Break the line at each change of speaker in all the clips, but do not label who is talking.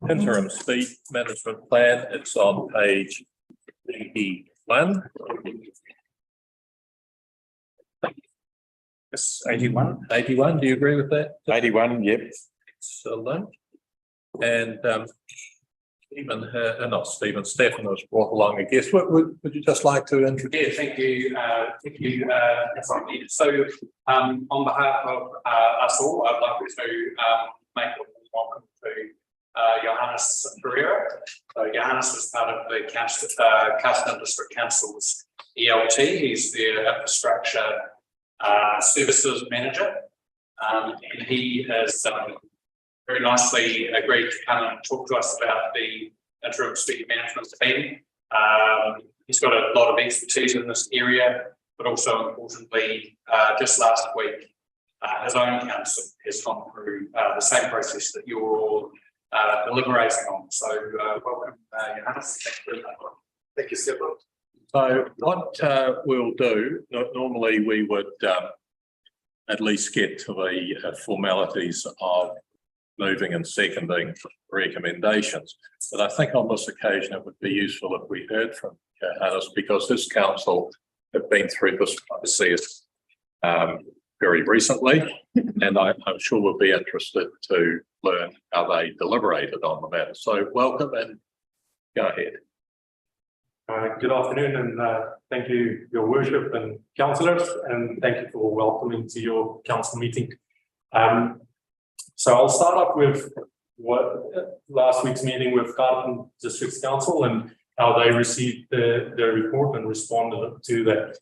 Interim speed management plan. It's on page 81.
Yes, 81.
81. Do you agree with that?
81, yep.
Excellent. And Stefan was brought along a guest. Would you just like to introduce?
Yeah, thank you. So, on behalf of us all, I'd like to make a welcome to Johannes Pereira. So Johannes is part of the Castle District Council's ELT. He's the infrastructure services manager, and he has very nicely agreed to come and talk to us about the interim speed management plan. He's got a lot of expertise in this area, but also importantly, just last week, his own council has gone through the same process that you're all deliberating on. So welcome, Johannes.
Thank you, Stefan.
So what we'll do, normally we would at least get to the formalities of moving and seconding recommendations. But I think on this occasion it would be useful if we heard from Johannes, because this council have been through this process very recently, and I'm sure we'll be interested to learn how they deliberated on the matter. So welcome and go ahead.
Good afternoon, and thank you, Your Worship and councillors, and thank you for welcoming to your council meeting. So I'll start off with what last week's meeting with Carleton District Council and how they received the report and responded to that.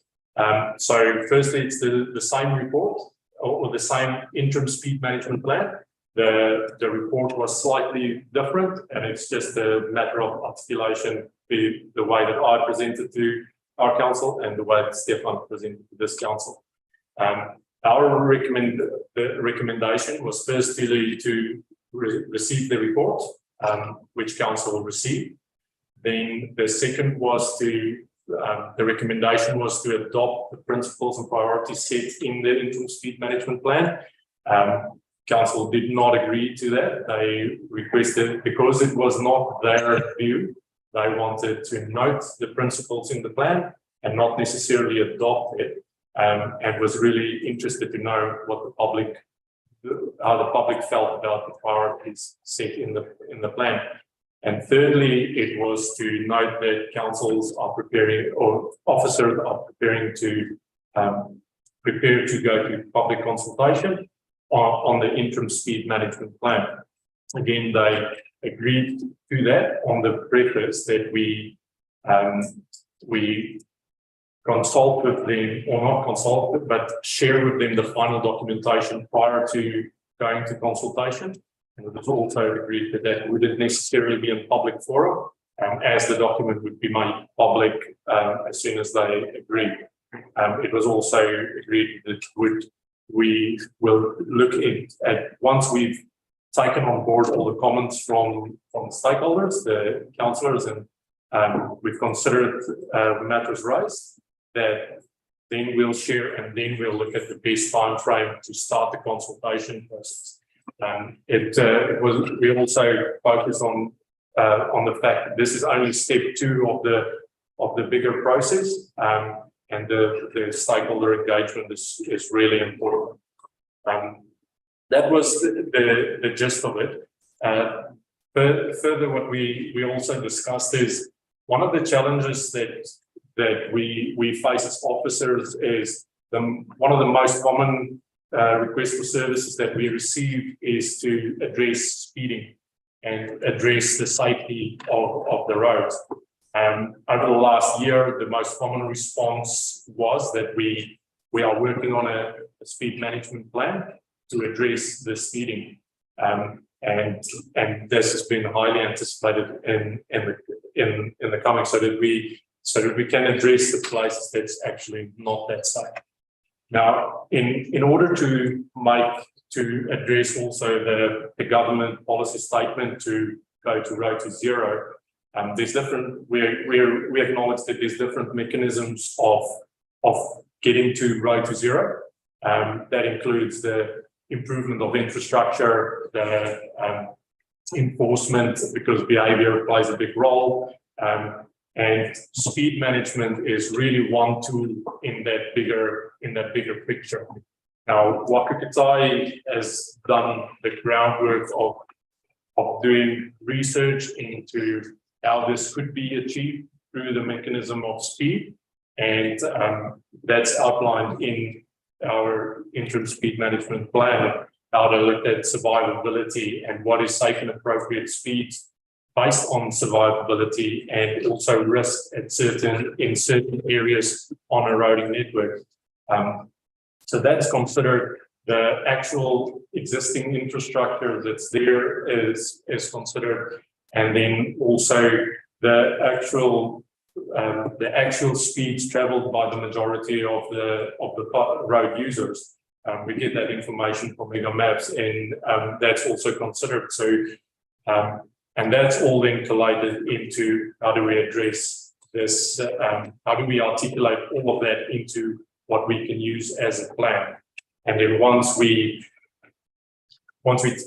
So firstly, it's the same report or the same interim speed management plan. The report was slightly different, and it's just a matter of articulation, the way that I presented to our council and the way that Stefan presented to this council. Our recommendation was firstly to receive the report, which council received. Then the second was the recommendation was to adopt the principles and priorities set in the interim speed management plan. Council did not agree to that. They requested, because it was not their view, they wanted to note the principles in the plan and not necessarily adopt it, and was really interested to know what how the public felt about the priorities set in the plan. And thirdly, it was to note that councils are preparing, or officers are preparing to prepare to go to public consultation on the interim speed management plan. Again, they agreed to that on the preface that we consult with them, or not consult, but share with them the final documentation prior to going to consultation. And it was also agreed that that wouldn't necessarily be in public forum, as the document would be made public as soon as they agreed. It was also agreed that we will look at once we've taken on board all the comments from the stakeholders, the councillors, and we've considered the matters raised, that then we'll share, and then we'll look at the best time frame to start the consultation process. We also focused on the fact that this is only step 2 of the bigger process, and the stakeholder engagement is really important. That was the gist of it. Further, what we also discussed is one of the challenges that we face as officers is one of the most common requests for services that we receive is to address speeding and address the safety of the roads. Over the last year, the most common response was that we are working on a speed management plan to address the speeding, and this has been highly anticipated in the coming, so that we can address the places that's actually not that safe. Now, in order to address also the government policy statement to go to Road to Zero, there's different. We acknowledge that there's different mechanisms of getting to Road to Zero. That includes the improvement of infrastructure, the enforcement, because behavior plays a big role. And speed management is really one tool in that bigger picture. Now, Waka Kotahi has done the groundwork of doing research into how this could be achieved through the mechanism of speed. And that's outlined in our interim speed management plan, how to look at survivability and what is safe and appropriate speeds based on survivability, and also risk in certain areas on a roading network. So that's considered. The actual existing infrastructure that's there is considered, and then also the actual speeds traveled by the majority of the road users. We get that information from Mega Maps, and that's also considered. So, and that's all then collated into how do we address this? How do we articulate all of that into what we can use as a plan? And then once we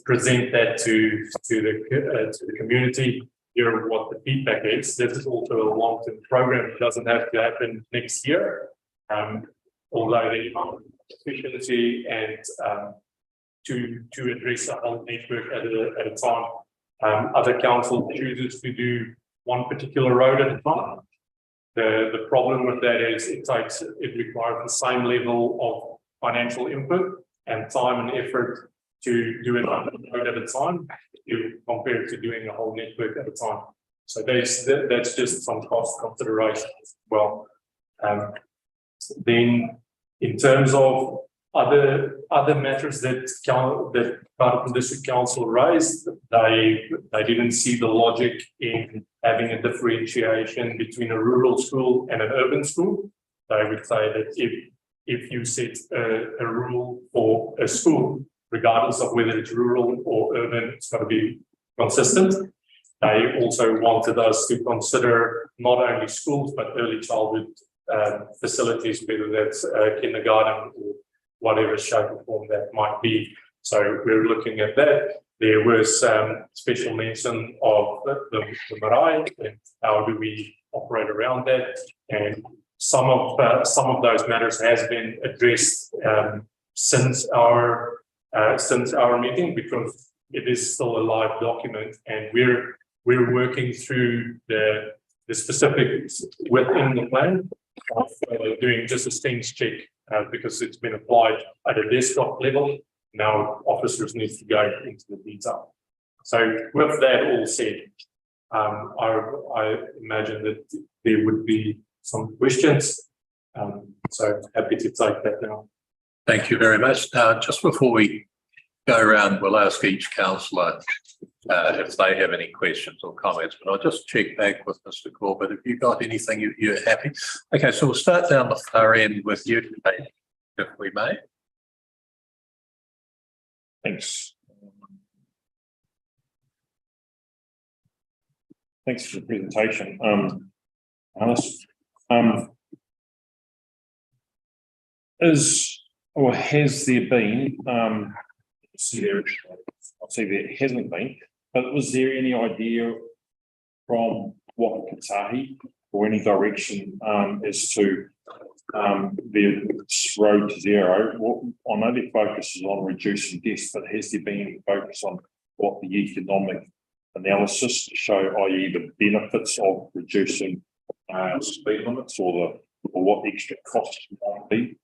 present that to the community, hear what the feedback is. This is also a long-term program. It doesn't have to happen next year, although the efficiency and to address the whole network at a time. Other council chooses to do one particular road at a time. The problem with that is it requires the same level of financial input and time and effort to do it one road at a time compared to doing a whole network at a time. So that's just some cost consideration as well. Then in terms of other matters that Kaurapa District Council raised, they didn't see the logic in having a differentiation between a rural school and an urban school. They would say that if you set a rule for a school, regardless of whether it's rural or urban, it's got to be consistent. They also wanted us to consider not only schools, but early childhood facilities, whether that's kindergarten or whatever shape or form that might be. So we're looking at that. There was special mention of the marae and how do we operate around that. And some of those matters has been addressed since our meeting, because it is still a live document, and we're working through the specifics within the plan of doing just a stings check because it's been applied at a desktop level. Now officers need to go into the detail. So with that all said, I imagine that there would be some questions. So happy to take that now.
Thank you very much. Just before we go around, we'll ask each councillor if they have any questions or comments, but I'll just check back with Mr. Corbett. Have you got anything you're happy? Okay, so we'll start down the far end with you, if we may.
Thanks. Thanks for the presentation. Alice, has there been, I'll see there hasn't been, but was there any idea from Waka Kotahi or any direction as to the road to zero? I know their focus is on reducing deaths, but has there been any focus on what the economic analysis to show, i.e. the benefits of reducing speed limits or what extra costs might be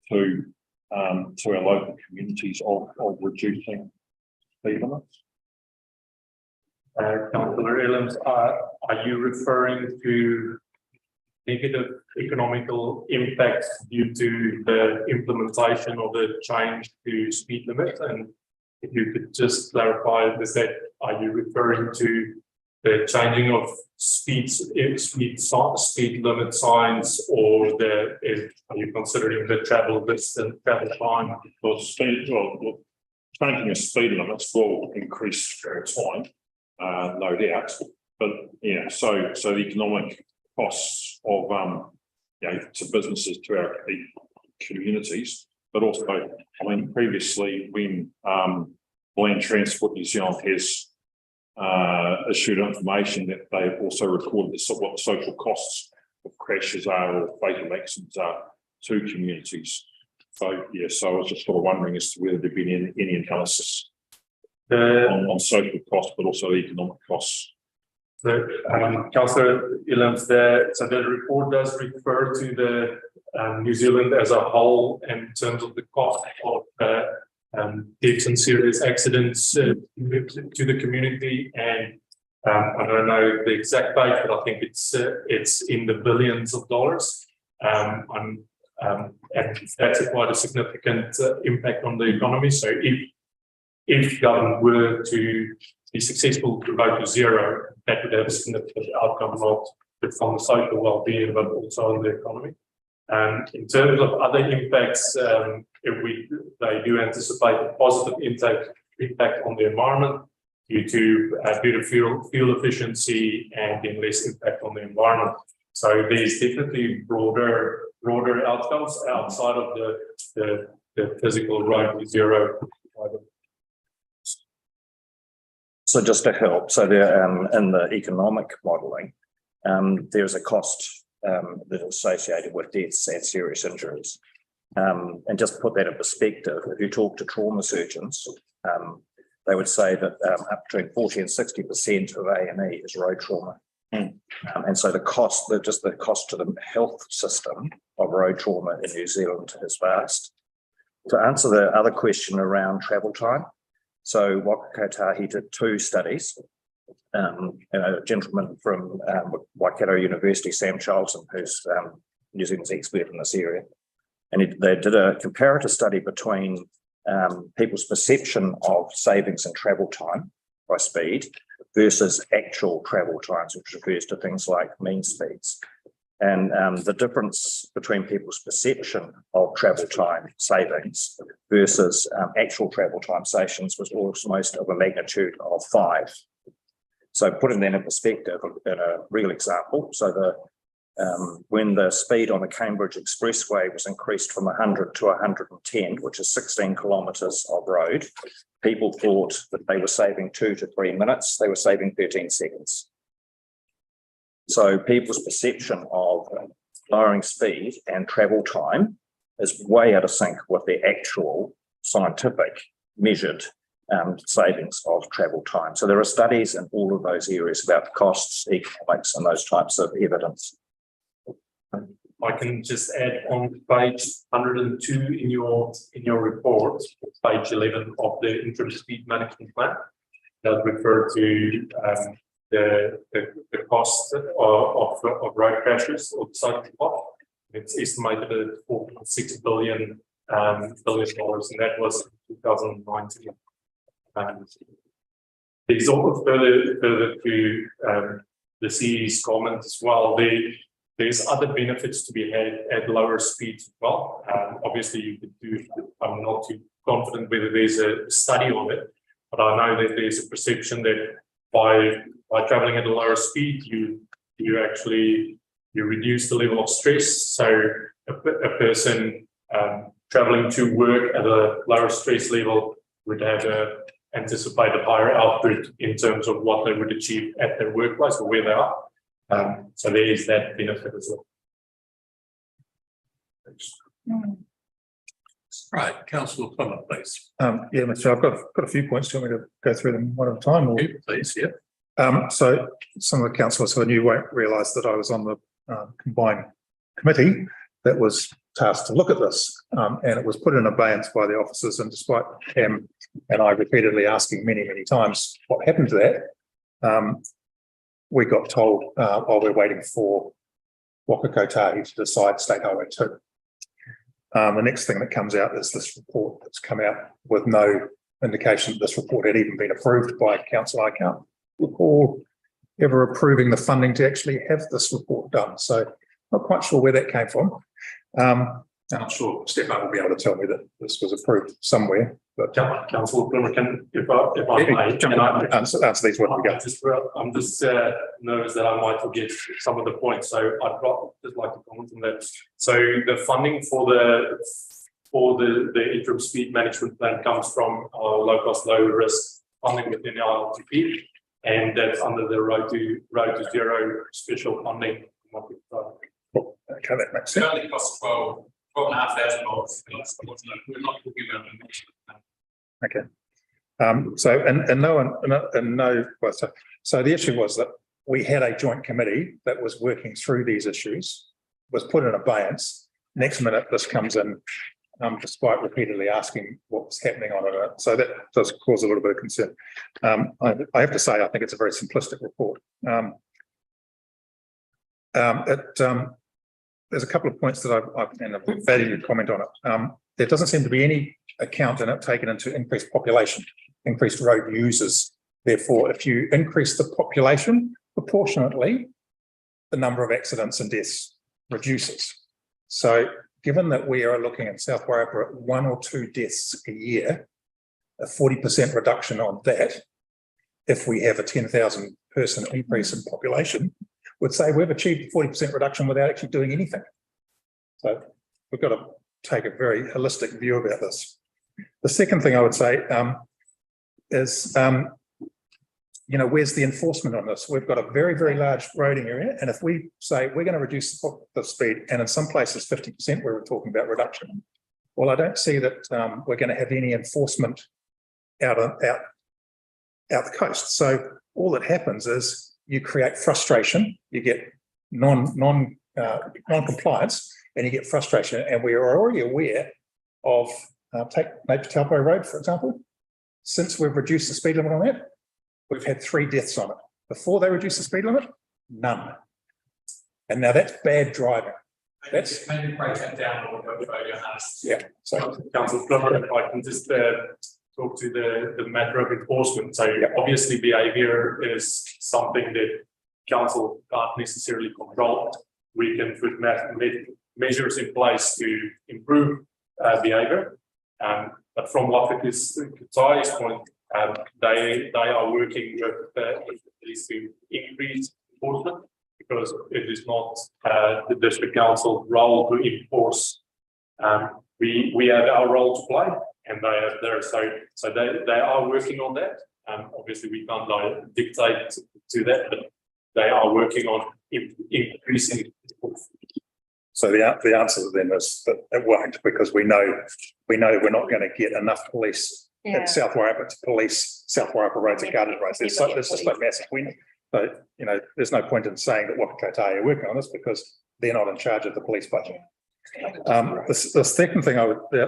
to our local communities of reducing speed limits?
Councillor Elams, are you referring to negative economical impacts due to the implementation of the change to speed limit? And if you could just clarify, are you referring to the changing of speed limit signs, or are you considering the travel distance, travel time?
Well, changing the speed limits will increase over time, no doubt. But yeah, so the economic costs of to businesses, to our communities, but also, I mean, previously when Land Transport New Zealand has issued information that they also recorded what the social costs of crashes are or fatal accidents are to communities. So, yeah, so I was just sort of wondering as to whether there'd been any analysis on social costs, but also economic costs.
So, Councillor Ilams, so the report does refer to the New Zealand as a whole in terms of the cost of deaths and serious accidents to the community, and I don't know the exact date, but I think it's in the billions of dollars, and that's quite a significant impact on the economy. So if government were to be successful to go to zero, that would have a significant outcome, not just on the social well-being, but also on the economy. In terms of other impacts, they do anticipate a positive impact on the environment due to fuel efficiency and then less impact on the environment. So there's definitely broader outcomes outside of the physical road to zero.
So just to help, so there in the economic modelling, there's a cost that is associated with deaths and serious injuries. And just to put that in perspective, if you talk to trauma surgeons, they would say that up between 40 and 60% of A&E is road trauma. And so the cost to the health system of road trauma in New Zealand is vast. To answer the other question around travel time, so Waka Kotahi did 2 studies. A gentleman from Waikato University, Sam Charlton, who's New Zealand's expert in this area, and they did a comparative study between people's perception of savings in travel time by speed versus actual travel times, which refers to things like mean speeds. And the difference between people's perception of travel time savings versus actual travel time savings was almost of a magnitude of 5. So putting that in perspective, in a real example, so when the speed on the Cambridge Expressway was increased from 100 to 110, which is 16 kilometres of road, people thought that they were saving 2 to 3 minutes, they were saving 13 seconds. So people's perception of lowering speed and travel time is way out of sync with the actual scientific measured savings of travel time. So there are studies in all of those areas about costs, economics, and those types of evidence.
I can just add on page 102 in your report, page 11 of the interim speed management plan, that refer to the cost of road crashes or the cycle cost. It's estimated at $4.6 billion, and that was in 2019. There's also further to the CE's comment as well. There's other benefits to be had at lower speeds as well. Obviously, you could do. I'm not too confident whether there's a study on it, but I know that there's a perception that by traveling at a lower speed, you reduce the level of stress. So a person traveling to work at a lower stress level would have anticipate a higher output in terms of what they would achieve at their workplace or where they are. So there is that benefit as well.
Right, Councillor Plymouth, please.
Yeah, Mr. I've got a few points. Do you want me to go through them one at a time? Or?
Please, yeah.
So some of the councillors who I knew won't realise that I was on the combined committee that was tasked to look at this, and it was put in abeyance by the officers. And despite Cam and I repeatedly asking many times what happened to that, we got told while we're waiting for Waka Kotahi to decide State Highway 2. The next thing that comes out is this report that's come out with no indication that this report had even been approved by council. I can't recall ever approving the funding to actually have this report done. So not quite sure where that came from. I'm sure Stefan will be able to tell me that this was approved somewhere. But
Councillor Plymouth, if I may,
can I answer these one we go.
I'm just nervous that I might forget some of the points, so I'd just like to comment on that. So the funding for the interim speed management plan comes from our low cost, low risk funding within our LTP. and that's under the road to zero special funding.
Okay, that makes
It
sense.
only costs $12,500. We're not talking about a
Okay. So, and no one, and no, well, so the issue was that we had a joint committee that was working through these issues, was put in abeyance. Next minute, this comes in, despite repeatedly asking what was happening on it. So that does cause a little bit of concern. I have to say, I think it's a very simplistic report. There's a couple of points that I've valued your comment on it. There doesn't seem to be any account in it taken into increased population, increased road users. Therefore, if you increase the population proportionately, the number of accidents and deaths reduces. So given that we are looking in South Wairarapa at 1 or 2 deaths a year, a 40% reduction on that, if we have a 10,000 person increase in population, would say we've achieved a 40% reduction without actually doing anything. So we've got to take a very holistic view about this. The second thing I would say is, where's the enforcement on this? We've got a very, very large roading area. And if we say we're going to reduce the speed, and in some places 50% where we're talking about reduction, well, I don't see that we're going to have any enforcement out the coast. So all that happens is you create frustration, you get non-compliance, and you get frustration. And we are already aware of, take Napier Taupo Road, for example. Since we've reduced the speed limit on that, we've had 3 deaths on it. Before they reduced the speed limit, none. And now that's bad driving. That's
maybe break that down a little bit, Johannes.
yeah. So
Councillor Plummer, if I can just talk to the matter of enforcement. So obviously behaviour is something that council can't necessarily control. We can put measures in place to improve behaviour. But from Waka's point, they are working with the police to increase enforcement, because it is not the district council role to enforce. We have our role to play, and they have theirs. So they are working on that. Obviously, we can't dictate to that, but they are working on increasing.
So the answer then is that it won't, because we know we're not going to get enough police at South Wairarapa to police South Wairarapa roads and guarded roads. There's just like massive win. So, there's no point in saying that Waka Kotahi are working on this, because they're not in charge of the police budget. The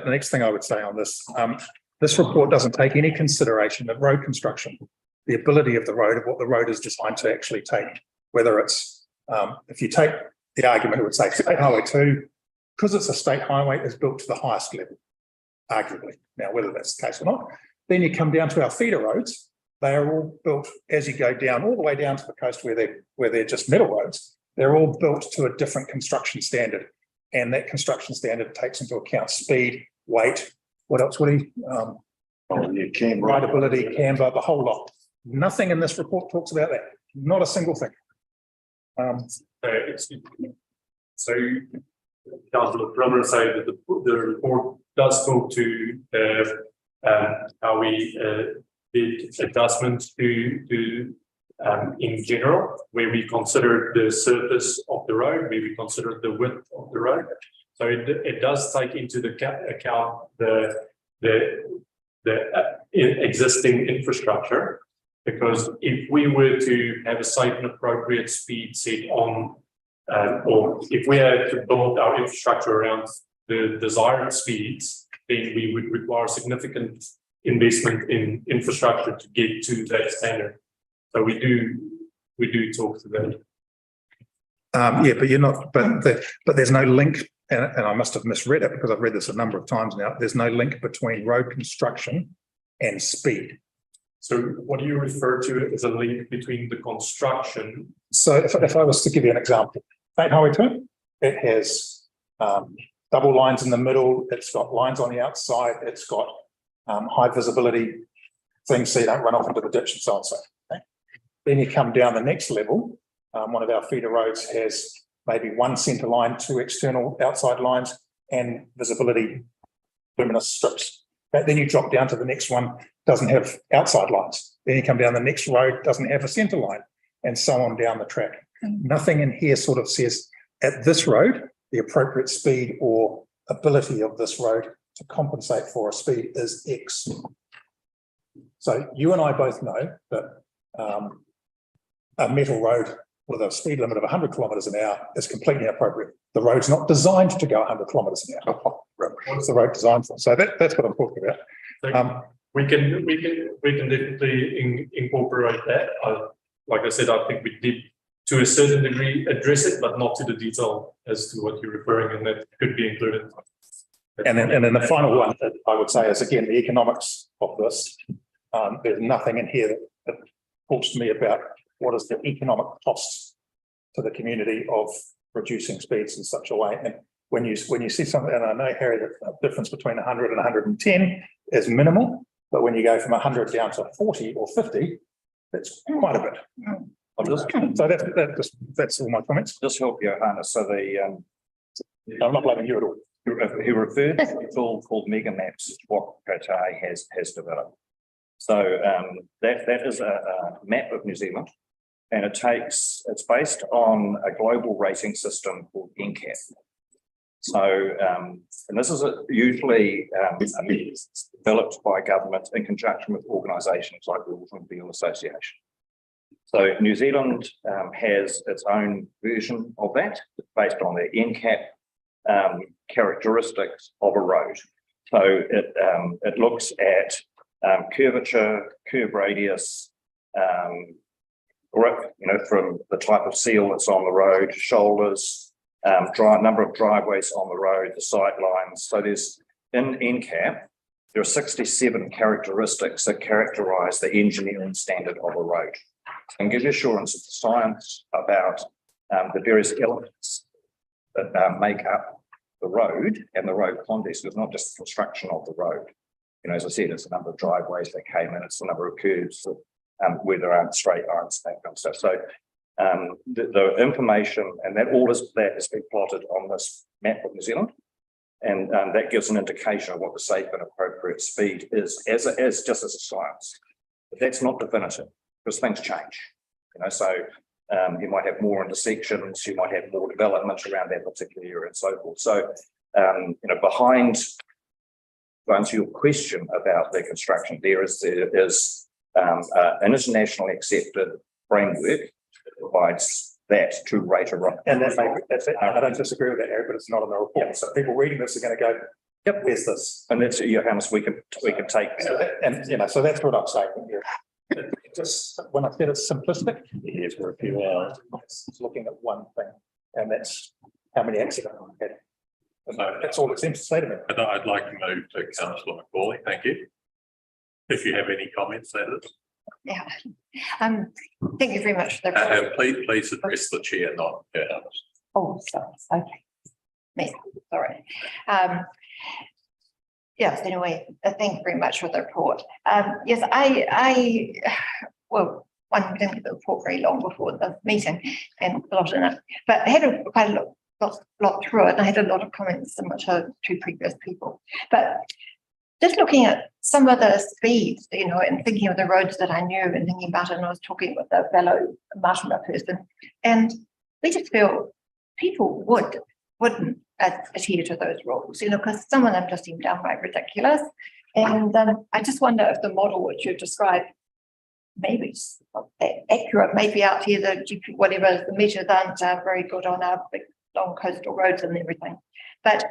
next thing I would say on this, this report doesn't take any consideration of road construction, the ability of the road, of what the road is designed to actually take, whether it's, if you take the argument, it would say State Highway 2, because it's a state highway, is built to the highest level, arguably. Now, whether that's the case or not, then you come down to our feeder roads. They are all built as you go down, all the way down to the coast where they're just metal roads. They're all built to a different construction standard. And that construction standard takes into account speed, weight, what else would he? Rideability, camber, the whole lot. Nothing in this report talks about that. Not a single thing.
So Councillor Plummer said that the report does talk to how we did adjustments to in general, where we consider the surface of the road, where we consider the width of the road. So it does take into account the existing infrastructure, because if we were to have a safe and appropriate speed set on, or if we had to build our infrastructure around the desired speeds, then we would require significant investment in infrastructure to get to that standard. So we do talk to them.
But you're not. But there's no link, and I must have misread it, because I've read this a number of times now. There's no link between road construction and speed.
So what do you refer to as a link between the construction?
So if I was to give you an example, State Highway 2, it has double lines in the middle. It's got lines on the outside. It's got high visibility things so you don't run off into the ditch and so on. So okay. Then you come down the next level. One of our feeder roads has maybe one centre line, 2 external outside lines, and visibility luminous strips. But then you drop down to the next one, doesn't have outside lines. Then you come down the next road, doesn't have a centre line, and so on down the track. Nothing in here sort of says at this road, the appropriate speed or ability of this road to compensate for a speed is X. So you and I both know that a metal road with a speed limit of 100 kilometres an hour is completely inappropriate. The road's not designed to go 100 kilometres an hour. What's the road designed for? So that's what I'm talking about.
We can definitely incorporate that. Like I said, I think we did to a certain degree address it, but not to the detail as to what you're referring, and that could be included.
And then the final one that I would say is, again, the economics of this. There's nothing in here that talks to me about what is the economic cost to the community of reducing speeds in such a way. And when you see something, and I know, Harry, that the difference between 100 and 110 is minimal, but when you go from 100 down to 40 or 50, that's quite a bit. So that's all my comments.
Just help Johannes. So
I'm not blaming you at all.
he referred to a tool called Mega Maps, what Kotahi has developed. So that is a map of New Zealand, and it's based on a global rating system called NCAP. So, and this is usually developed by government in conjunction with organisations like the Automobile Association. So New Zealand has its own version of that based on the NCAP characteristics of a road. So it looks at curvature, curve radius, from the type of seal that's on the road, shoulders, number of driveways on the road, the sight lines. So there's in NCAP, there are 67 characteristics that characterise the engineering standard of a road and give you assurance of the science about the various elements that make up the road and the road context. It's not just the construction of the road. As I said, it's the number of driveways that came in, it's the number of curves, where there aren't straight lines, that kind of stuff. So the information and all that has been plotted on this map of New Zealand, and that gives an indication of what the safe and appropriate speed is as just as a science. But that's not definitive because things change. So you might have more intersections, you might have more development around that particular area and so forth. So behind, to answer your question about the construction, there is an internationally accepted framework that provides that to rate a road.
And that's it. I don't disagree with that, Harry, but it's not in the report.
Yep.
So people reading this are going to go, "Yep, where's this?"
And that's Johannes, we can take that.
So that's what I'm saying. Just when I said it's simplistic,
Here's for a few hours.
it's looking at one thing, and that's how many accidents I've had. And that's all it seems to say to me.
I'd like to move to Councillor McCauley. Thank you. If you have any comments, that is.
Yeah. Thank you very much for the.
Please address the chair, not Johannes.
Oh, sorry. Okay. Me, sorry. Yes, anyway, thank you very much for the report. Yes, one didn't get the report very long before the meeting and a lot in it, but I had quite a lot through it, and I had a lot of comments similar to previous people. But just looking at some of the speeds, and thinking of the roads that I knew and thinking about it, and I was talking with a fellow Martinborough person, and we just feel people wouldn't adhere to those rules, because some of them just seem downright ridiculous. And I just wonder if the model which you've described maybe it's not that accurate, maybe out here the GP, whatever the measures aren't very good on our big long coastal roads and everything. But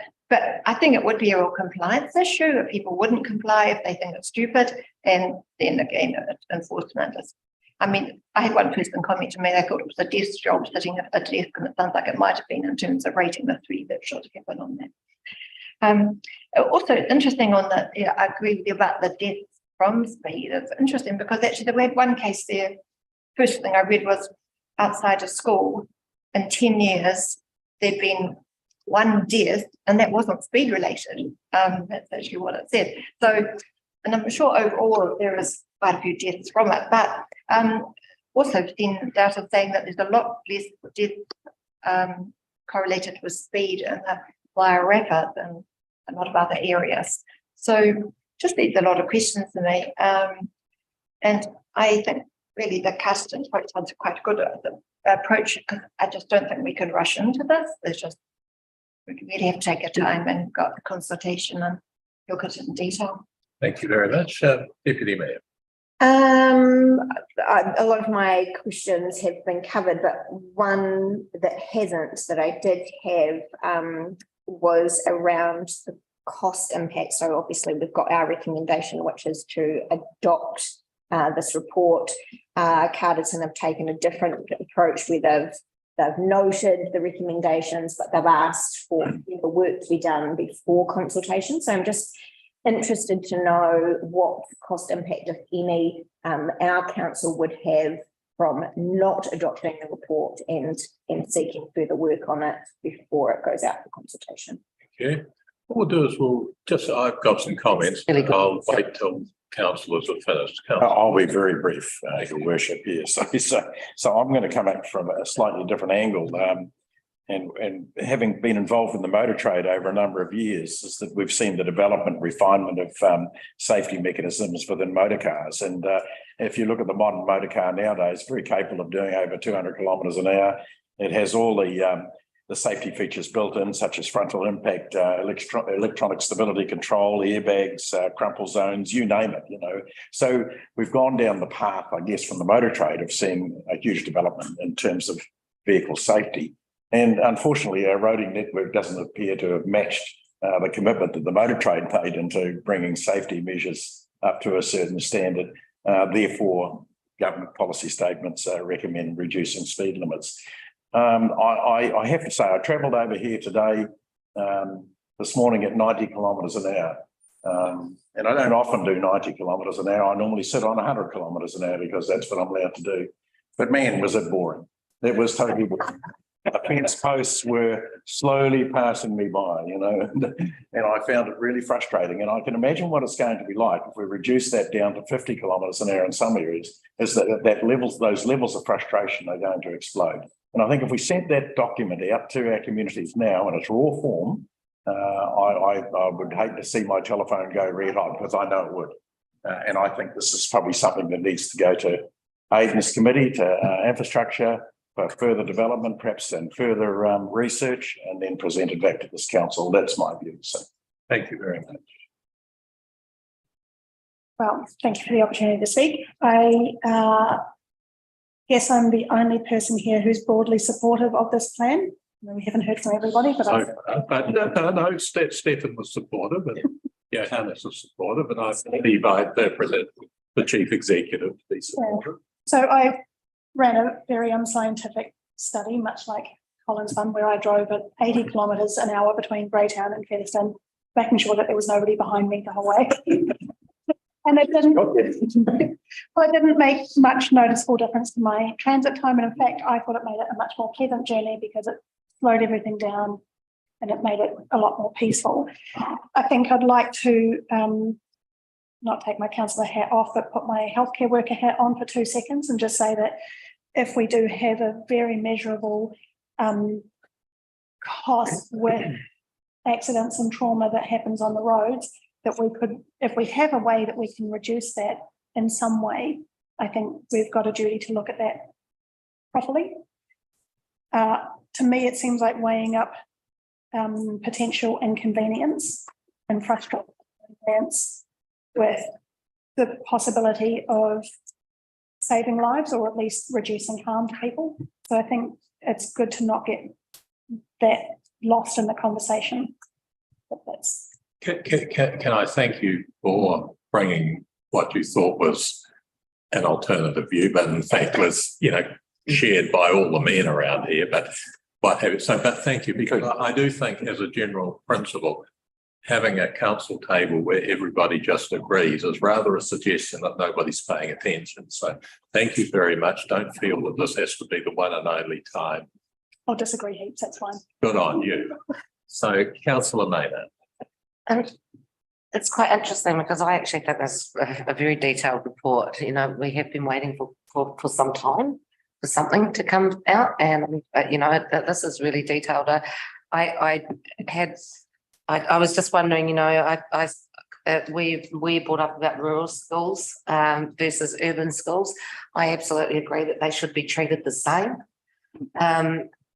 I think it would be a real compliance issue if people wouldn't comply, if they think it's stupid, and then again enforcement is. I mean, I had one person comment to me, they thought it was a desk job sitting at a desk, and it sounds like it might have been in terms of rating the 3 that should happen on that. Also, it's interesting on the, I agree with you about the deaths from speed. It's interesting because actually we had one case there. First thing I read was outside a school in 10 years, there'd been 1 death, and that wasn't speed related. That's actually what it said. So, and I'm sure overall there is quite a few deaths from it, but also seen data saying that there's a lot less death correlated with speed in the Wairarapa than a lot of other areas. So just leaves a lot of questions to me. And I think really the Caston approach is quite a good approach, because I just don't think we can rush into this. We really have to take our time and got the consultation and look at it in detail.
Thank you very much, Deputy Mayor.
A lot of my questions have been covered, but one that hasn't, that I did have, was around the cost impact. So obviously we've got our recommendation, which is to adopt this report. Carterton have taken a different approach where they've noted the recommendations, but they've asked for work to be done before consultation. So I'm just interested to know what cost impact, if any, our council would have from not adopting the report and seeking further work on it before it goes out for consultation.
Okay. What we'll do is I've got some comments. I'll wait till councillors are finished.
I'll be very brief, Your Worship, here. So I'm going to come at from a slightly different angle. And having been involved in the motor trade over a number of years, is that we've seen the development, refinement of safety mechanisms within motor cars. And if you look at the modern motor car nowadays, very capable of doing over 200 kilometres an hour. It has all the safety features built in, such as frontal impact, electronic stability control, airbags, crumple zones, you name it, So we've gone down the path, I guess, from the motor trade of seeing a huge development in terms of vehicle safety. And unfortunately, our roading network doesn't appear to have matched the commitment that the motor trade paid into bringing safety measures up to a certain standard. Therefore, government policy statements recommend reducing speed limits. I have to say, I travelled over here today, this morning at 90 kilometres an hour. And I don't often do 90 kilometres an hour. I normally sit on 100 kilometres an hour because that's what I'm allowed to do. But man, was it boring. It was totally boring. The fence posts were slowly passing me by, and I found it really frustrating. And I can imagine what it's going to be like if we reduce that down to 50 kilometres an hour in some areas, is those levels of frustration are going to explode. And I think if we sent that document out to our communities now in its raw form, I would hate to see my telephone go red hot, because I know it would. And I think this is probably something that needs to go to Aidan's committee, to infrastructure, for further development, perhaps, and further research, and then presented back to this council. That's my view. So
thank you very much.
Well, thank you for the opportunity to speak. I guess I'm the only person here who's broadly supportive of this plan. We haven't heard from everybody, but
no, Stefan was supportive, and Johannes was supportive, and I believe I represent the chief executive to be supportive.
So I ran a very unscientific study, much like Colin's one, where I drove at 80 kilometres an hour between Greytown and Featherstone, making sure that there was nobody behind me the whole way. And it didn't make much noticeable difference to my transit time. And in fact, I thought it made it a much more pleasant journey, because it slowed everything down and it made it a lot more peaceful. I think I'd like to not take my councillor hat off, but put my healthcare worker hat on for 2 seconds and just say that if we do have a very measurable cost with accidents and trauma that happens on the roads, that we could, if we have a way that we can reduce that in some way, I think we've got a duty to look at that properly. To me, it seems like weighing up potential inconvenience and frustration with the possibility of saving lives, or at least reducing harm to people. So I think it's good to not get that lost in the conversation.
Can I thank you for bringing what you thought was an alternative view, but in fact was, shared by all the men around here, but thank you, because I do think, as a general principle, having a council table where everybody just agrees is rather a suggestion that nobody's paying attention. So thank you very much. Don't feel that this has to be the one and only time.
I'll disagree heaps, that's fine.
Good on you. So Councillor Maynard.
It's quite interesting, because I actually think this is a very detailed report. We have been waiting for some time for something to come out, and this is really detailed. I was just wondering, I we brought up about rural schools versus urban schools. I absolutely agree that they should be treated the same.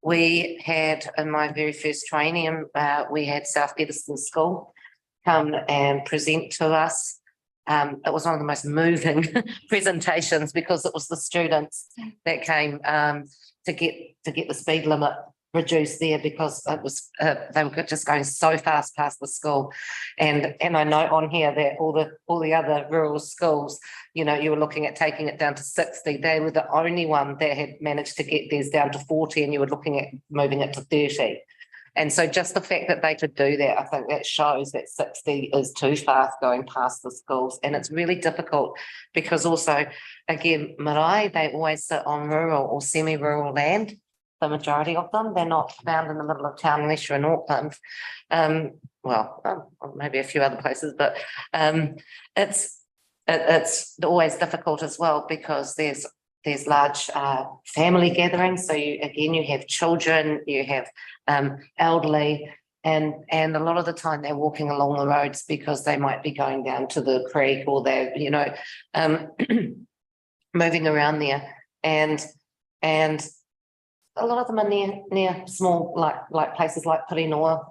We had in my very first training, we had South Edison School come and present to us. It was one of the most moving presentations because it was the students that came to get the speed limit reduced there because it was they were just going so fast past the school, and I note on here that all the other rural schools, you know, you were looking at taking it down to 60. They were the only one that had managed to get theirs down to 40, and you were looking at moving it to 30. And so just the fact that they could do that, I think that shows that 60 is too fast going past the schools. And it's really difficult because also, again, marae, they always sit on rural or semi-rural land. The majority of them, they're not found in the middle of town unless you're in Auckland. Maybe a few other places, but it's always difficult as well because there's large family gatherings. So you have children, you have elderly, and a lot of the time they're walking along the roads because they might be going down to the creek or they're, you know, moving around there. And a lot of them are near small, like places like Pirinoa.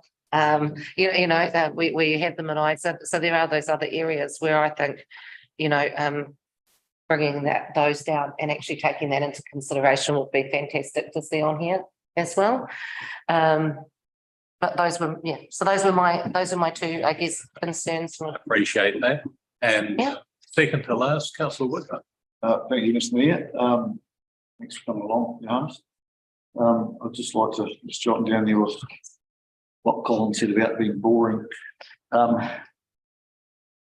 We have them in Eye. So there are those other areas where I think, you know, bringing those down and actually taking that into consideration would be fantastic to see on here as well. But those were my two, I guess, concerns.
Appreciate that. And second to last, Councillor Woodcock.
Thank you, Mr. Mayor. Thanks for coming along, Johannes. I'd just like to just jot down there with what Colin said about being boring.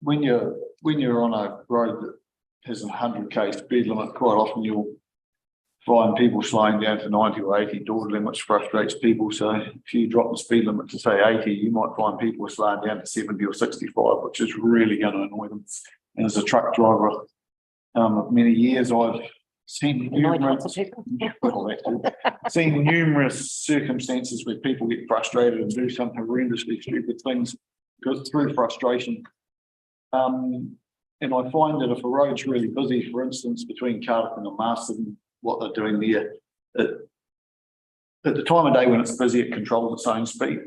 When you're on a road that has a 100k speed limit, quite often you'll find people slowing down to 90 or 80, dawdling, which frustrates people. So if you drop the speed limit to say 80, you might find people slowing down to 70 or 65, which is really going to annoy them. And as a truck driver of many years, I've seen numerous circumstances where people get frustrated and do some horrendously stupid things because through frustration. And I find that if a road's really busy, for instance, between Cardigan and Marsden, what they're doing there, at the time of day when it's busy, it controls its own speed.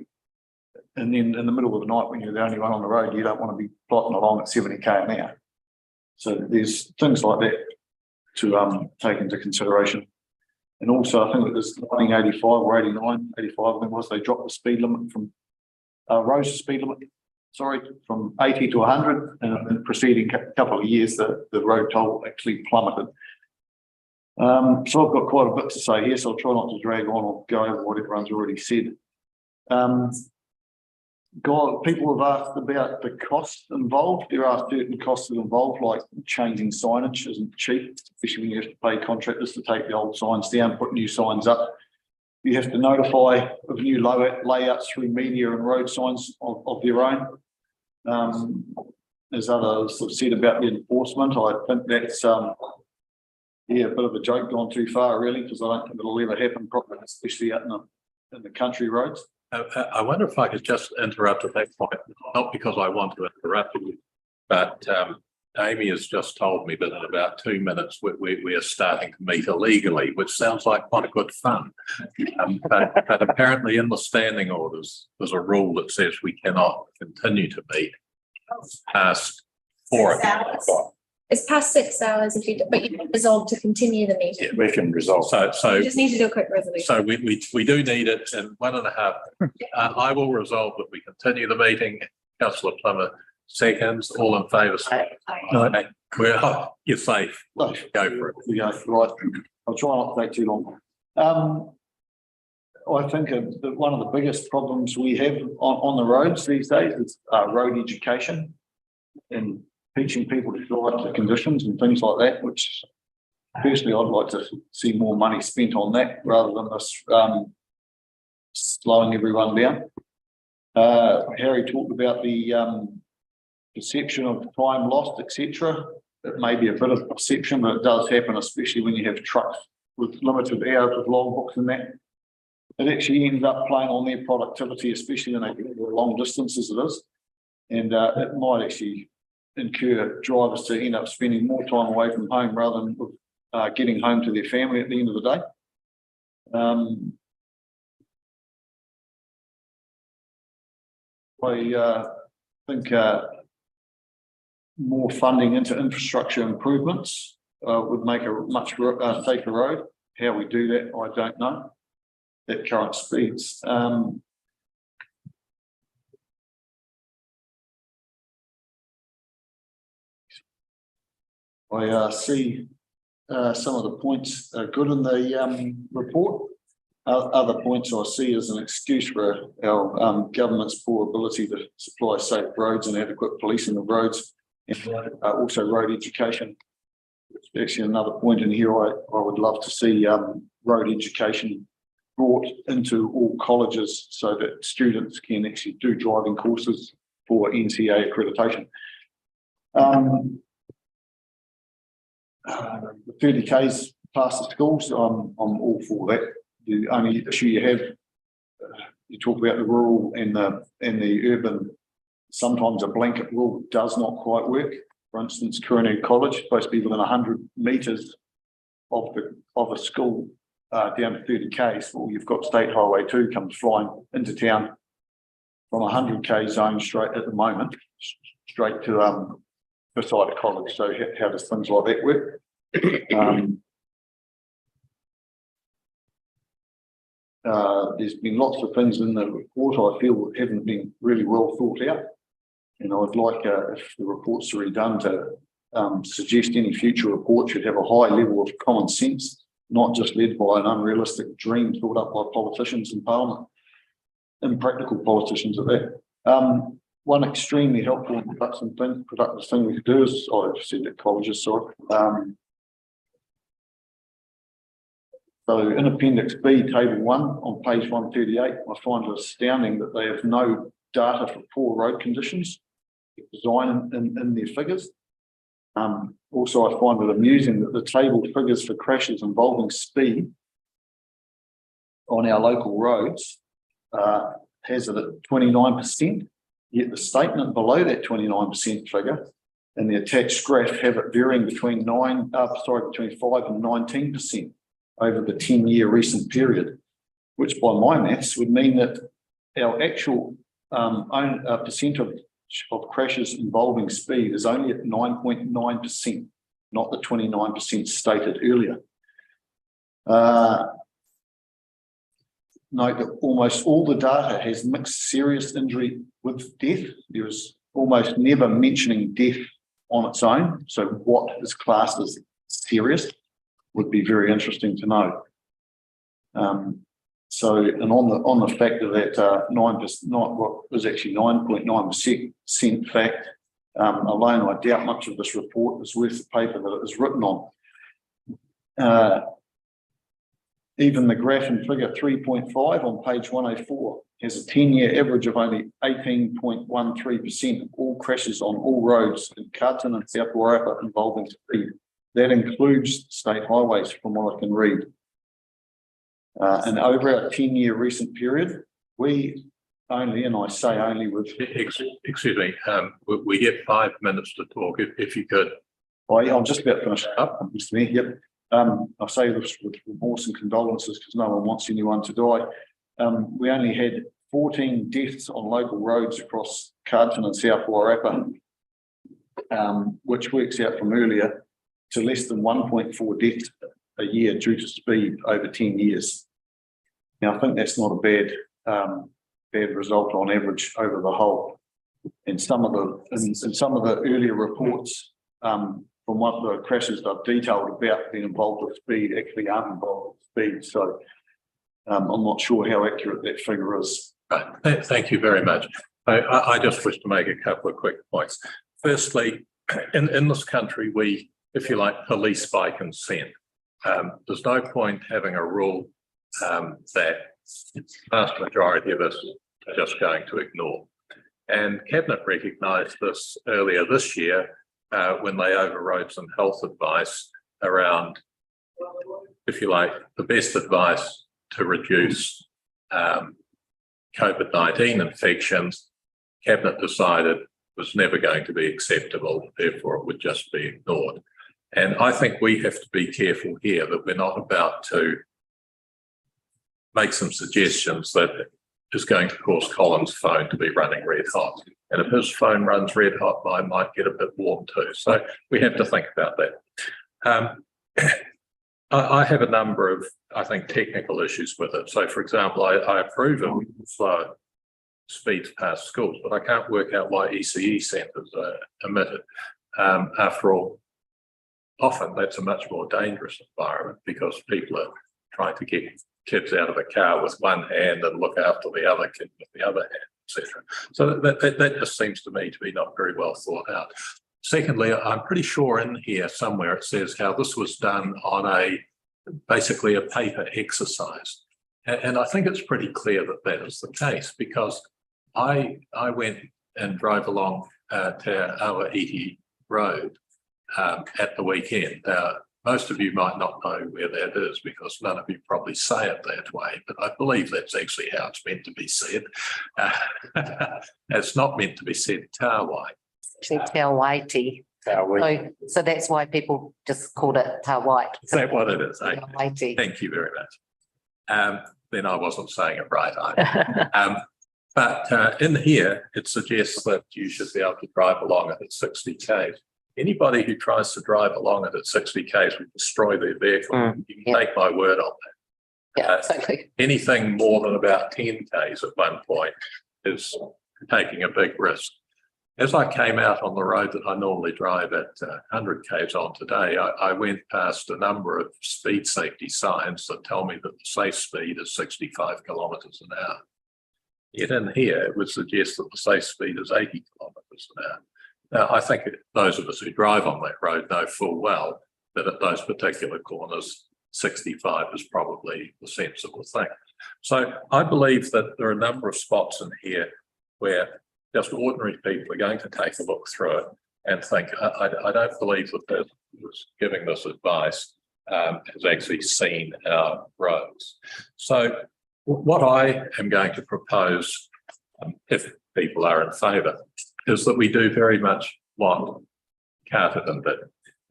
And then in the middle of the night, when you're the only one on the road, you don't want to be plodding along at 70k an hour. So there's things like that to take into consideration. And also, I think it was 1985 or 89, 85, I think it was, they dropped the speed limit from Rose's speed limit, from 80 to 100, and in the preceding couple of years, the road toll actually plummeted. So I've got quite a bit to say here, so I'll try not to drag on or go over what everyone's already said. People have asked about the cost involved. There are certain costs involved, like changing signage isn't cheap, especially when you have to pay contractors to take the old signs down, put new signs up. You have to notify of new layouts through media and road signs of their own. As others have said about the enforcement, I think that's a bit of a joke gone too far, really, because I don't think it'll ever happen properly, especially out in the country roads.
I wonder if I could just interrupt at that point, not because I want to interrupt you, but Amy has just told me that in about 2 minutes we are starting to meet illegally, which sounds like quite a good fun. But apparently in the standing orders, there's a rule that says we cannot continue to meet past 4 o'clock.
It's past 6 hours but you can resolve to continue the meeting.
Yeah, we can resolve. So
you just need to do a quick resolution.
So we do need it in 1.5. I will resolve that we continue the meeting. Councillor Plummer seconds. All in favour? Aye. Well, you're safe. Go for it.
We go right. I'll try not to take too long. I think that one of the biggest problems we have on the roads these days is road education and teaching people to drive to conditions and things like that, which personally I'd like to see more money spent on that rather than this slowing everyone down. Harry talked about the perception of time lost, etc. It may be a bit of perception, but it does happen, especially when you have trucks with limited hours with logbooks and that. It actually ends up playing on their productivity, especially when they get long distances it is. And it might actually incur drivers to end up spending more time away from home rather than getting home to their family at the end of the day. I think more funding into infrastructure improvements would make a much safer road. How we do that, I don't know at current speeds. I see some of the points are good in the report. Other points I see as an excuse for our government's poor ability to supply safe roads and adequate policing of roads, and also road education. Actually, another point in here I would love to see road education brought into all colleges so that students can actually do driving courses for NCA accreditation. The 30Ks past the schools, I'm all for that. The only issue you have, you talk about the rural and the urban. Sometimes a blanket rule does not quite work. For instance, Kurunu College supposed to be within 100 metres of a school down to 30Ks. Well, you've got State Highway 2 comes flying into town from 100K zone straight at the moment, straight to beside a college. So how does things like that work? There's been lots of things in the report I feel haven't been really well thought out. And I'd like, if the report's redone, to suggest any future report should have a high level of common sense, not just led by an unrealistic dream thought up by politicians in Parliament, impractical politicians at that. One extremely helpful and productive thing we could do is, I just said at colleges, sorry. So in Appendix B, Table 1 on page 138, I find it astounding that they have no data for poor road conditions, design in their figures. Also, I find it amusing that the table figures for crashes involving speed on our local roads has it at 29%, yet the statement below that 29% figure and the attached graph have it varying between 5 and 19% over the 10-year recent period, which by my maths would mean that our actual percentage of crashes involving speed is only at 9.9%, not the 29% stated earlier. Note that almost all the data has mixed serious injury with death. There is almost never mentioning death on its own. So what is classed as serious would be very interesting to know. So, and on the fact of that 9%, what was actually 9.9% fact alone, I doubt much of this report is worth the paper that it was written on. Even the graph in figure 3.5 on page 104 has a 10-year average of only 18.13% of all crashes on all roads in Carlton and South Wairarapa involving speed. That includes state highways from what I can read. And over our 10-year recent period, we only, and I say only with...
Excuse me, we get 5 minutes to talk, if you could.
I'm just about to finish up, Mr. Mayor. Yep. I say this with remorse and condolences because no one wants anyone to die. We only had 14 deaths on local roads across Carlton and South Wairarapa, which works out from earlier to less than 1.4 deaths a year due to speed over 10 years. Now, I think that's not a bad result on average over the whole. And some of the earlier reports from what the crashes I've detailed about being involved with speed actually aren't involved with speed. So I'm not sure how accurate that figure is.
Thank you very much. I just wish to make a couple of quick points. Firstly, in this country, we, if you like, police by consent. There's no point having a rule that the vast majority of us are just going to ignore. And Cabinet recognised this earlier this year when they overrode some health advice around, if you like, the best advice to reduce COVID-19 infections. Cabinet decided was never going to be acceptable, therefore it would just be ignored. And I think we have to be careful here that we're not about to make some suggestions that is going to cause Colin's phone to be running red hot. And if his phone runs red hot, mine might get a bit warm too. So we have to think about that. I have a number of, I think, technical issues with it. So, for example, I approve of slower speeds past schools, but I can't work out why ECE centres are omitted. After all, often that's a much more dangerous environment because people are trying to get kids out of the car with one hand and look after the other kid with the other hand, etc. So that just seems to me to be not very well thought out. Secondly, I'm pretty sure in here somewhere it says how this was done on basically a paper exercise. And I think it's pretty clear that that is the case because I went and drove along Te Awaiti Road at the weekend. Most of you might not know where that is because none of you probably say it that way, but I believe that's actually how it's meant to be said. It's not meant to be said Tāwai.
Actually, Te Waiti. So that's why people just called it Te Waiti.
Is that what it is? Eh?
Te Waiti.
Thank you very much. Then I wasn't saying it right either. But in here, it suggests that you should be able to drive along it at 60 k's. Anybody who tries to drive along it at 60 k's will destroy their vehicle. You can take my word on that.
Yeah, exactly.
Anything more than about 10 k's at one point is taking a big risk. As I came out on the road that I normally drive at 100 k's on today, I went past a number of speed safety signs that tell me that the safe speed is 65 kilometres an hour. Yet in here, it would suggest that the safe speed is 80 kilometres an hour. Now, I think those of us who drive on that road know full well that at those particular corners, 65 is probably the sensible thing. So I believe that there are a number of spots in here where just ordinary people are going to take a look through it and think, I don't believe that the person who's giving this advice has actually seen our roads. So what I am going to propose, if people are in favour, is that we do very much what Carterton did.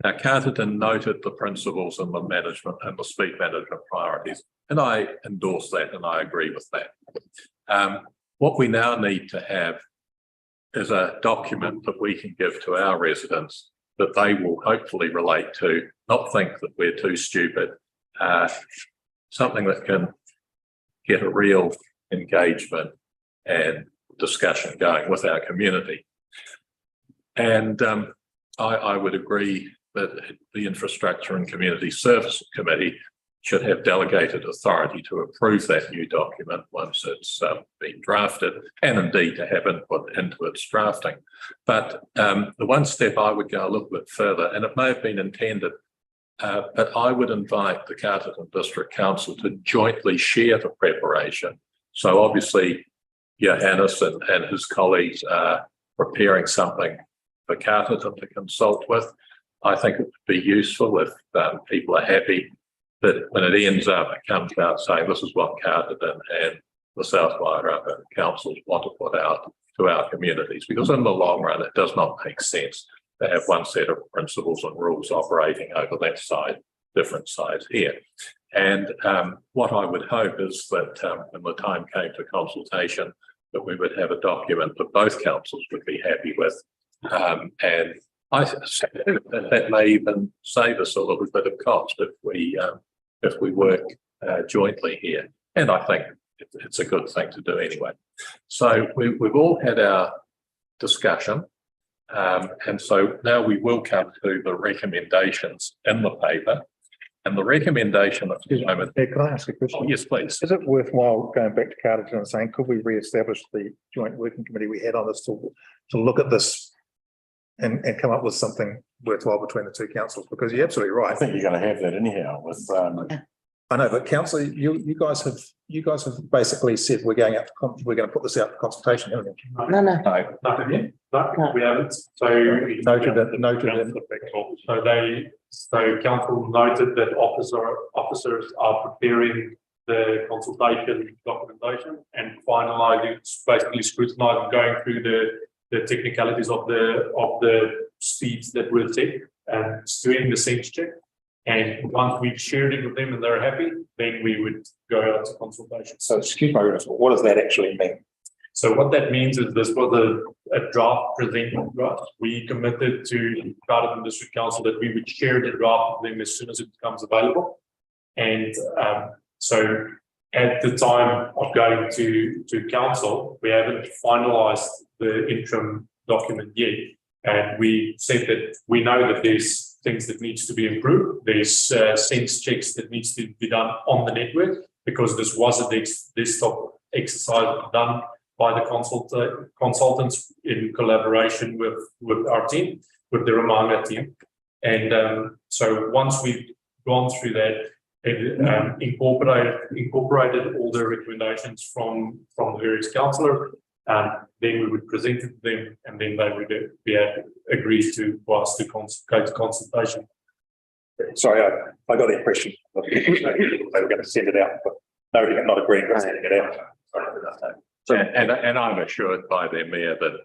Now, Carterton noted the principles and the management and the speed management priorities, and I endorse that and I agree with that. What we now need to have is a document that we can give to our residents that they will hopefully relate to, not think that we're too stupid, something that can get a real engagement and discussion going with our community. And I would agree that the Infrastructure and Community Service Committee should have delegated authority to approve that new document once it's been drafted, and indeed to have input into its drafting. But the one step I would go a little bit further, and it may have been intended, but I would invite the Carterton District Council to jointly share the preparation. So obviously, Johannes and his colleagues are preparing something for Carterton to consult with. I think it would be useful if people are happy that when it ends up, it comes out saying this is what Carterton and the South Wairarapa councils want to put out to our communities, because in the long run, it does not make sense to have one set of principles and rules operating over that side, different sides here. And what I would hope is that when the time came to consultation, that we would have a document that both councils would be happy with. And I think that may even save us a little bit of cost if we work jointly here. And I think it's a good thing to do anyway. So we've all had our discussion. And so now we will come to the recommendations in the paper. And the recommendation at the moment.
Yeah, can I ask a question?
Oh, yes, please.
Is it worthwhile going back to Carterton and saying, could we re-establish the joint working committee we had on this to look at this and come up with something worthwhile between the two councils? Because you're absolutely right.
I think you're going to have that anyhow with.
I know, but council, you guys have basically said we're going to put this out for consultation, haven't you?
No.
Nothing yet. No, we haven't. So
Noted.
So council noted that officers are preparing the consultation documentation and finalising, basically scrutinising, going through the technicalities of the speeds that were set and doing the sense check. And once we've shared it with them and they're happy, then we would go out to consultation.
So excuse my ignorance, what does that actually mean?
So what that means is this was a draft presented to us. We committed to Cardigan District Council that we would share the draft with them as soon as it becomes available. And so at the time of going to council, we haven't finalised the interim document yet. And we said that we know that there's things that needs to be improved. There's sense checks that needs to be done on the network, because this was a desktop exercise done by the consultants in collaboration with our team, with the Romanga team. And so once we've gone through that, it incorporated all the recommendations from the various councillors, and then we would present it to them, and then they would be agreed to for us to go to consultation.
Sorry, I got the impression that they were going to send it out, but nobody got not agreeing to sending it out.
So, and I'm assured by their mayor that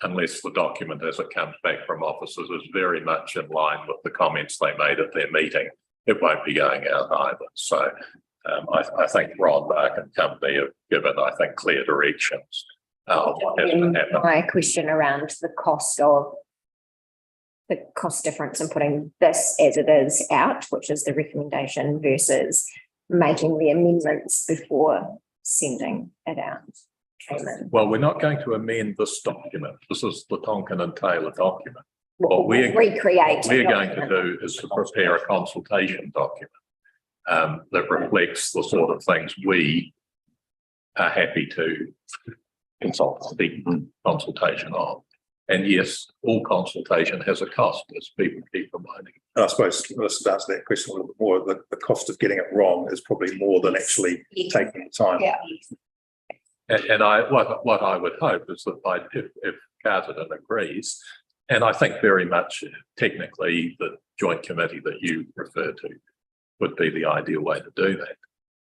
unless the document as it comes back from officers is very much in line with the comments they made at their meeting, it won't be going out either. So I think Ron Bark and company have given, I think, clear directions.
My question around the cost difference in putting this as it is out, which is the recommendation, versus making the amendments before sending it out.
Well, we're not going to amend this document. This is the Tonkin and Taylor document. What we're
recreate.
What we're going to do is to prepare a consultation document that reflects the sort of things we are happy to seek consultation on. And yes, all consultation has a cost, as people keep reminding.
And I suppose let's answer that question a little bit more. The cost of getting it wrong is probably more than actually taking the time.
Yeah.
And what I would hope is that if Carterton agrees, and I think very much technically the joint committee that you refer to would be the ideal way to do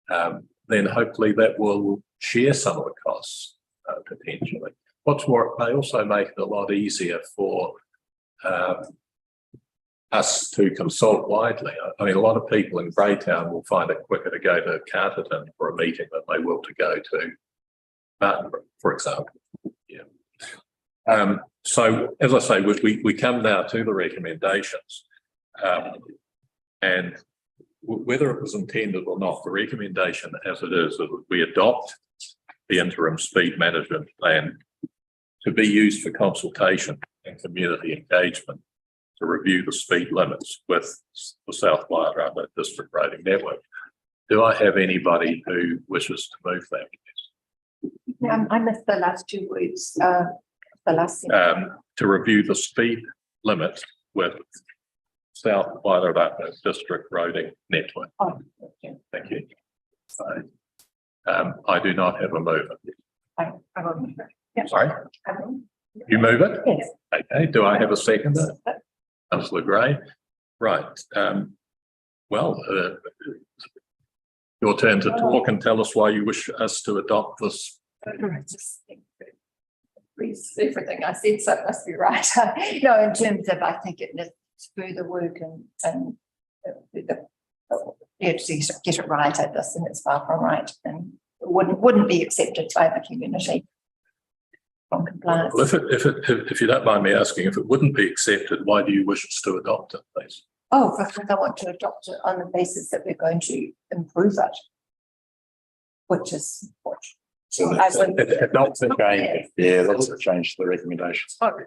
that, then hopefully that will share some of the costs potentially. What's more, it may also make it a lot easier for us to consult widely. I mean, a lot of people in Greytown will find it quicker to go to Carterton for a meeting than they will to go to Martinborough, for example. Yeah. So, as I say, we come now to the recommendations, and whether it was intended or not, the recommendation as it is that we adopt the interim speed management plan to be used for consultation and community engagement to review the speed limits with the South Wairarapa District Roading Network. Do I have anybody who wishes to move that?
I missed the last two words, the last sentence.
To review the speed limit with South Wairarapa District Roading Network.
Oh, okay.
Thank you. So, I do not have a mover.
I will move it. Yeah.
Sorry,
I will.
you move it?
Yes.
Okay, do I have a seconder? Councillor Gray. Right. Well, your turn to talk and tell us why you wish us to adopt this.
Everything I said, so it must be right. No, in terms of, I think it needs further work and to get it right at this, and it's far from right, and it wouldn't be accepted by the community from compliance.
Well, if you don't mind me asking, if it wouldn't be accepted, why do you wish us to adopt it, please?
Oh, because I want to adopt it on the basis that we're going to improve it, which is what.
So
I would-
adopt the change. Yeah, that's a change to the recommendations.
Okay, sorry.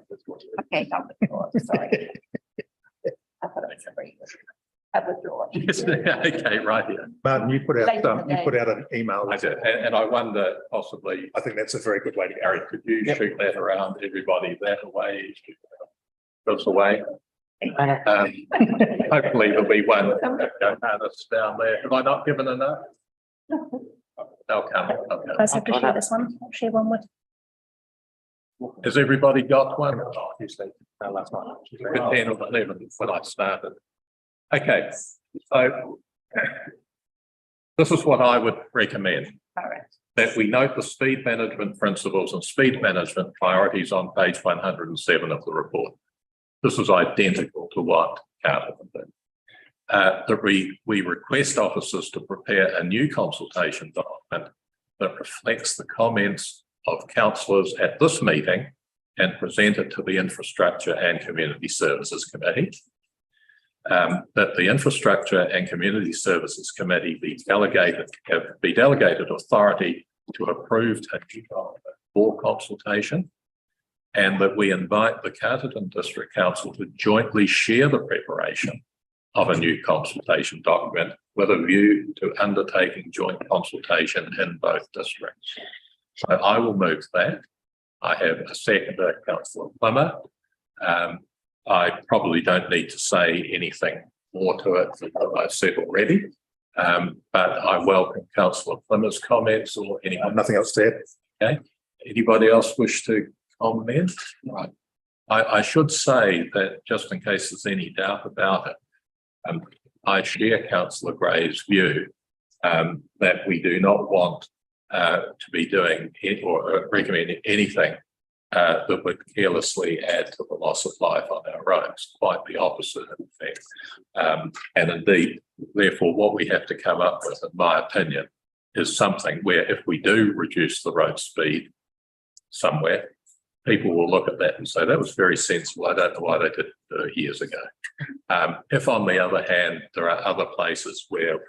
I thought it was free. I withdraw it.
Okay, right here.
Martin, you put
Late in the
out
day.
an email.
I did, and I wonder possibly,
I think that's a very good way to go.
Gary, could you shoot that around everybody that away? Goes away. Hopefully there'll be one harness down there. Have I not given enough? They'll come.
I just have to share this one, I'll share one with.
Has everybody got one? Usually, last one. 10 or 11 when I started. Okay, so this is what I would recommend.
All right.
that we note the speed management principles and speed management priorities on page 107 of the report. This is identical to what Carlton did. That we request officers to prepare a new consultation document that reflects the comments of councillors at this meeting and present it to the Infrastructure and Community Services Committee. That the Infrastructure and Community Services Committee be delegated authority to approve a new document for consultation, and that we invite the Carterton District Council to jointly share the preparation of a new consultation document with a view to undertaking joint consultation in both districts. So I will move that. I have a seconder, Councillor Plummer. I probably don't need to say anything more to it than I've said already. But I welcome Councillor Plummer's comments or anyone.
Nothing else to add.
Okay. Anybody else wish to comment? Right. I should say that just in case there's any doubt about it, I share Councillor Gray's view that we do not want to be doing or recommending anything that would carelessly add to the loss of life on our roads. Quite the opposite, in fact. And indeed, therefore, what we have to come up with, in my opinion, is something where if we do reduce the road speed somewhere, people will look at that and say, that was very sensible. I don't know why they did it years ago. If, on the other hand, there are other places where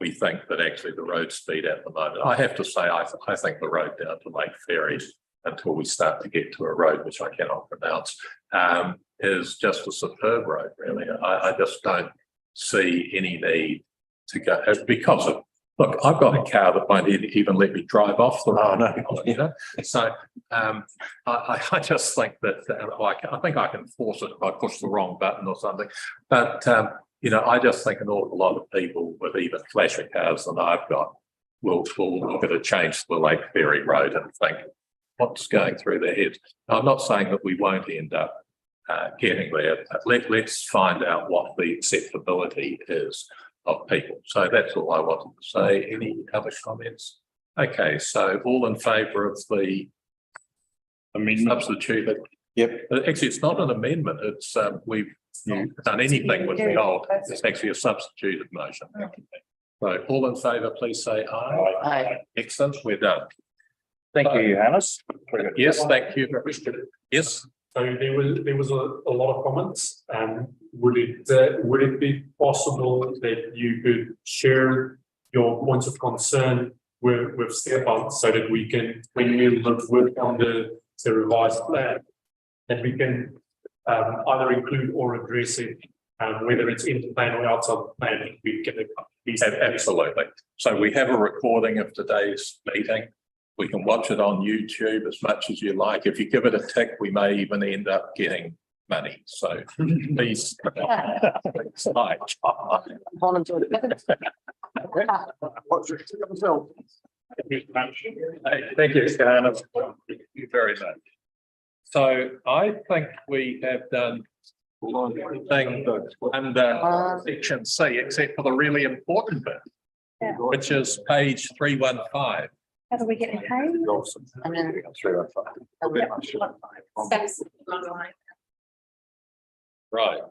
we think that actually the road speed at the moment, I have to say, I think the road down to Lake Ferry, until we start to get to a road which I cannot pronounce, is just a superb road, really. I just don't see any need to go, because of, look, I've got a car that won't even let me drive off the road. You know? So I just think that I think I can force it if I push the wrong button or something. But you know, I just think an awful lot of people with even flasher cars than I've got will look at a change to the Lake Ferry Road and think, what's going through their heads? Now, I'm not saying that we won't end up getting there, but let's find out what the acceptability is of people. So that's all I wanted to say. Any other comments? Okay, so all in favour of the substitute? Yep. Actually, it's not an amendment. It's we've done anything with the old. It's actually a substituted motion. So all in favour, please say aye.
Aye.
Excellent. We're done.
Thank you, Johannes.
Yes, thank you. Yes.
So there was a lot of comments. Would it be possible that you could share your points of concern with Stefan so that we can, when we work on the revised plan, that we can either include or address it, whether it's in the plan or outside the plan, we can.
Absolutely. So we have a recording of today's meeting. We can watch it on YouTube as much as you like. If you give it a tick, we may even end up getting money. So please. Thank you, Johannes. Thank you very much. So I think we have done everything under section C, except for the really important bit, which is page 315.
How do we get paid?
Right.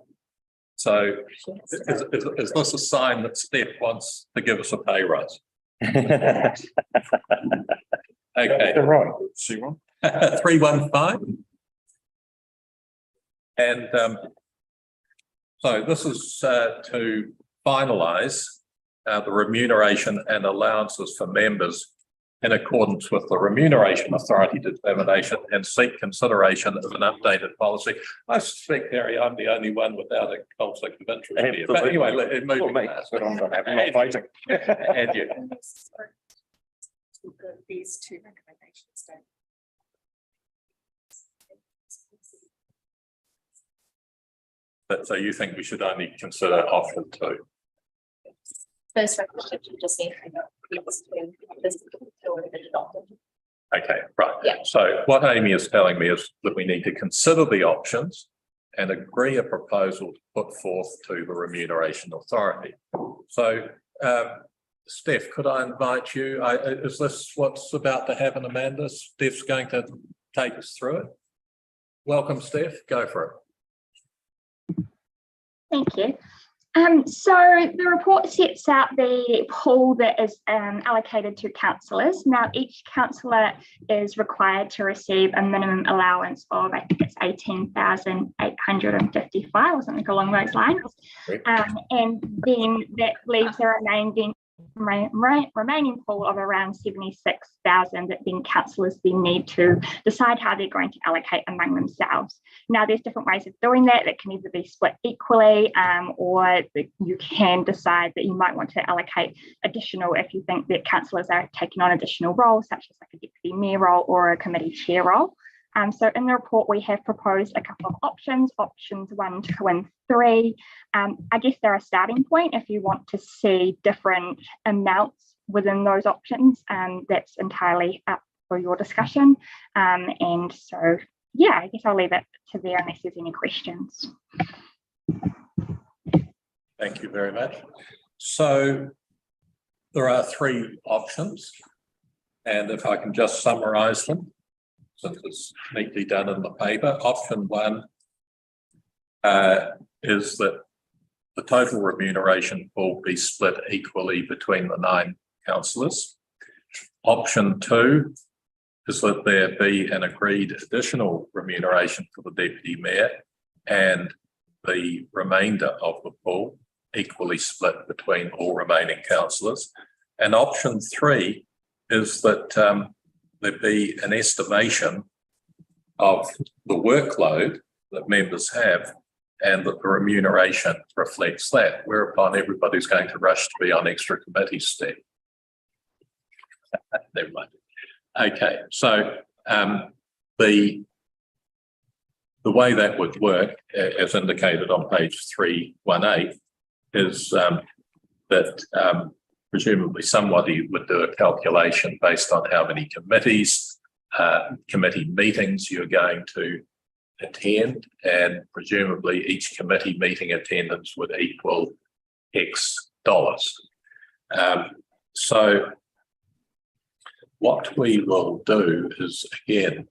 So is this a sign that Steph wants to give us a pay rise? Okay.
Right. See one.
315. And so this is to finalise the remuneration and allowances for members in accordance with the Remuneration Authority determination and seek consideration of an updated policy. I suspect, Harry, I'm the only one without a conflict of interest here. But anyway, moving on. And you.
These two recommendations.
But so you think we should only consider option 2?
First recommendation just need
Okay, right.
Yeah.
So what Amy is telling me is that we need to consider the options and agree a proposal to put forth to the Remuneration Authority. So Steph, could I invite you? Is this what's about to happen, Amanda? Steph's going to take us through it. Welcome, Steph. Go for it.
Thank you. So the report sets out the pool that is allocated to councillors. Now, each councillor is required to receive a minimum allowance of, I think it's 18,855 or something along those lines. And then that leaves the remaining pool of around 76,000 that then councillors then need to decide how they're going to allocate among themselves. Now, there's different ways of doing that. That can either be split equally, or you can decide that you might want to allocate additional if you think that councillors are taking on additional roles, such as like a deputy mayor role or a committee chair role. So in the report, we have proposed a couple of options 1, 2, and 3. I guess they're a starting point if you want to see different amounts within those options. That's entirely up for your discussion. And so, yeah, I guess I'll leave it to there unless there's any questions.
Thank you very much. So there are 3 options, and if I can just summarise them, since it's neatly done in the paper. Option 1 is that the total remuneration will be split equally between the 9 councillors. Option 2 is that there be an agreed additional remuneration for the deputy mayor and the remainder of the pool equally split between all remaining councillors. And option 3 is that there be an estimation of the workload that members have and that the remuneration reflects that, whereupon everybody's going to rush to be on extra committees, Steve. Never mind. Okay, so the way that would work, as indicated on page 318, is that presumably somebody would do a calculation based on how many committees, committee meetings you're going to attend, and presumably each committee meeting attendance would equal X dollars. So what we will do is, again,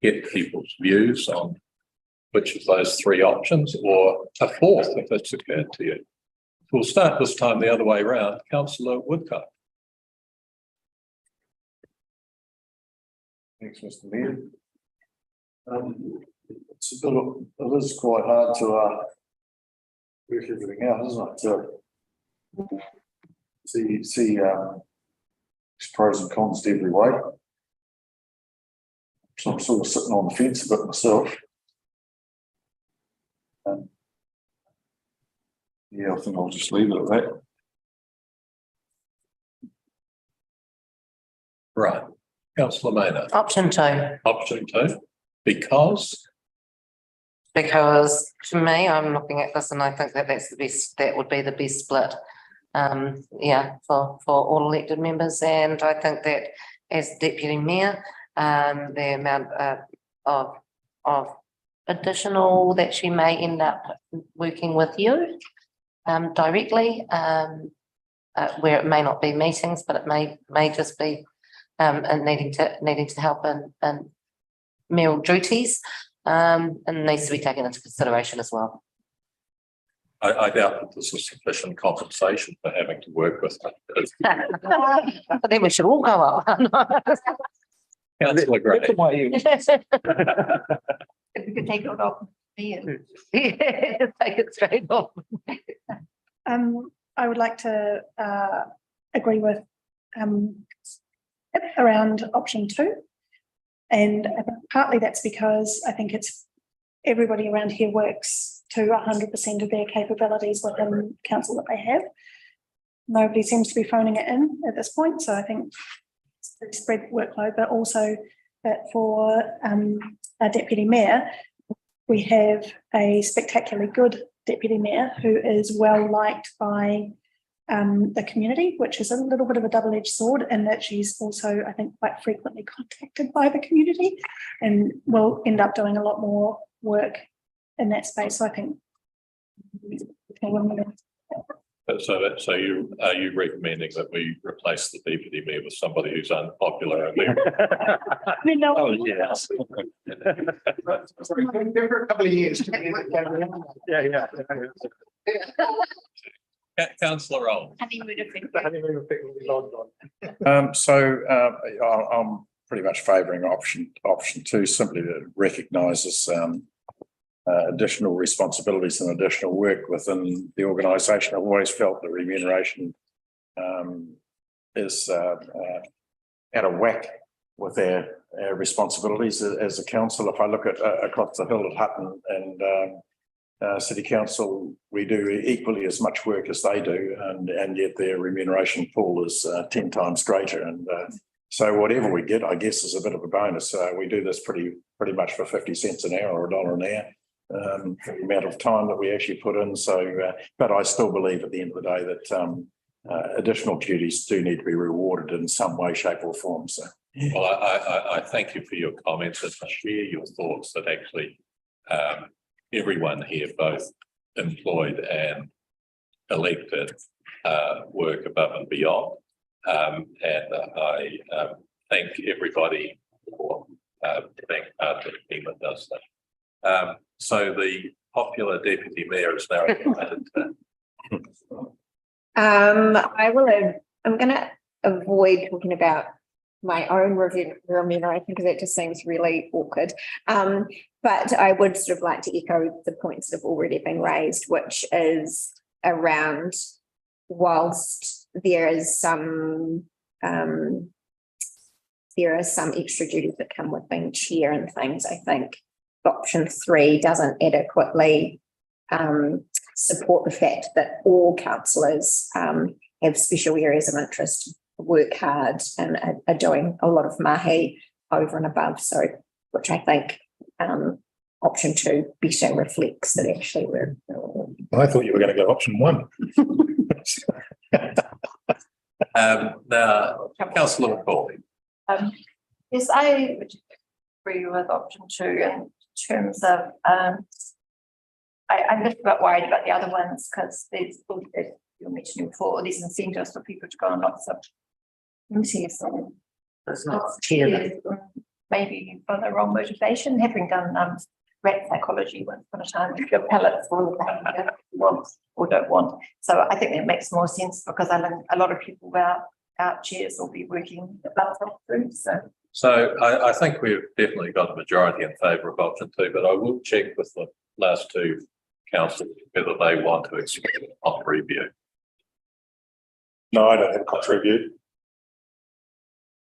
get people's views on which of those 3 options, or a 4th if it's occurred to you. We'll start this time the other way around. Councillor Woodcock.
Thanks, Mr. Mayor. It is quite hard to work everything out, isn't it? See pros and cons to every way. So I'm sort of sitting on the fence a bit myself. Yeah, I think I'll just leave it at that.
Right. Councillor Maynard.
Option 2.
Option 2. Because
To me, I'm looking at this and I think that that's the best, that would be the best split. Yeah, for all elected members. And I think that as deputy mayor, the amount of additional that she may end up working with you directly, where it may not be meetings, but it may just be and needing to help in mayoral duties, and needs to be taken into consideration as well.
I doubt that this is sufficient compensation for having to work with her.
But then we should all go up.
Councillor Gray.
If we could take it off.
Yeah, take it straight off.
I would like to agree with around option 2. And partly that's because I think it's everybody around here works to 100% of their capabilities within council that they have. Nobody seems to be phoning it in at this point. So I think it's a spread workload, but also that for our deputy mayor, we have a spectacularly good deputy mayor who is well liked by the community, which is a little bit of a double-edged sword, and that she's also, I think, quite frequently contacted by the community and will end up doing a lot more work in that space. So I think
So are you recommending that we replace the deputy mayor with somebody who's unpopular?
Oh, yes.
Every couple of years.
Yeah.
Councillor Roll.
I'm pretty much favouring option two, simply that recognises additional responsibilities and additional work within the organisation. I've always felt the remuneration is out of whack with our responsibilities as a council. If I look at across the hill at Hutton and City Council, we do equally as much work as they do, and yet their remuneration pool is 10 times greater. And so whatever we get, I guess, is a bit of a bonus. We do this pretty much for 50 cents an hour or $1 an hour. For the amount of time that we actually put in. So, but I still believe at the end of the day that additional duties do need to be rewarded in some way, shape or form. So,
well, I thank you for your comments and I share your thoughts that actually everyone here, both employed and elected, work above and beyond. And I thank everybody for being part of the team that does that. So the popular deputy mayor is now invited to.
I'm going to avoid talking about my own remuneration because it just seems really awkward. But I would sort of like to echo the points that have already been raised, which is around whilst there is some extra duties that come with being chair and things, I think option 3 doesn't adequately support the fact that all councillors have special areas of interest, work hard and are doing a lot of mahi over and above. So, which I think option 2 better reflects that actually we're.
I thought you were going to go option 1.
Now, Councillor McCauley.
Yes, I would agree with option 2 in terms of I'm just a bit worried about the other ones because there's you were mentioning before these incentives for people to go on lots of interviews.
It's not cheer.
Maybe for the wrong motivation, having done rat psychology once upon a time, if your palates all that you want or don't want. So I think that makes more sense because I think a lot of people without chairs will be working above through.
So I think we've definitely got a majority in favour of option 2, but I will check with the last 2 councillors whether they want to express on review.
no, I don't have a contribute.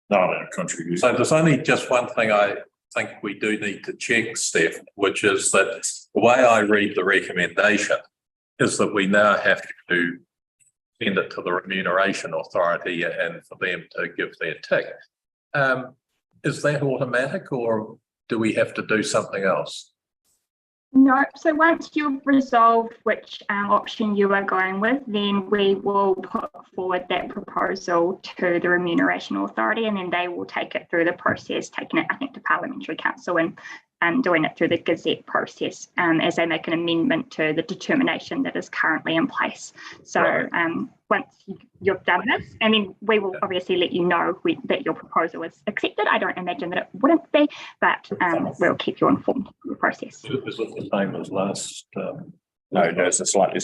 No, I don't contribute.
So there's only just one thing I think we do need to check, Steph, which is that the way I read the recommendation is that we now have to send it to the Remuneration Authority and for them to give their tick. Is that automatic or do we have to do something else?
No, so once you've resolved which option you are going with, then we will put forward that proposal to the Remuneration Authority and then they will take it through the process, taking it, I think, to Parliamentary Council and doing it through the Gazette process as they make an amendment to the determination that is currently in place. So once you've done this, I mean, we will obviously let you know that your proposal is accepted. I don't imagine that it wouldn't be, but we'll keep you informed of the process.
Is it the same as last?
No, this is slightly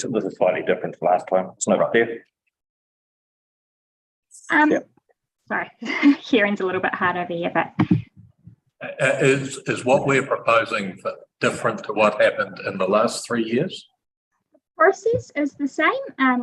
different to last time. It's not there.
Sorry, hearing's a little bit hard over here, but
Is what we're proposing different to what happened in the last 3 years?
process is the same.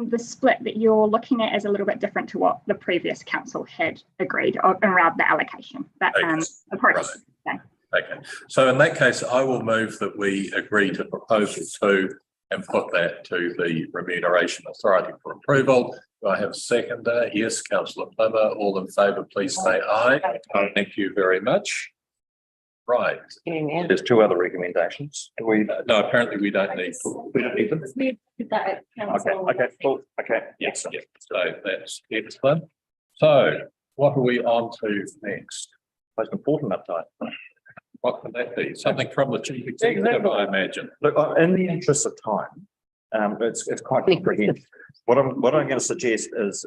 The split that you're looking at is a little bit different to what the previous council had agreed around the allocation, but the process is the same.
Okay, so in that case, I will move that we agree to proposal 2 and put that to the Remuneration Authority for approval. Do I have a seconder? Yes, Councillor Plummer. All in favour, please say aye. Thank you very much. Right.
There's 2 other recommendations. Do we?
No, apparently we don't need. We don't need them.
Okay, cool. Okay.
Yes, yes. So that's excellent. So what are we on to next?
Most important update.
What can that be? Something from the chief executive, I imagine.
Look, in the interest of time, It's quite comprehensive. What I'm going to suggest is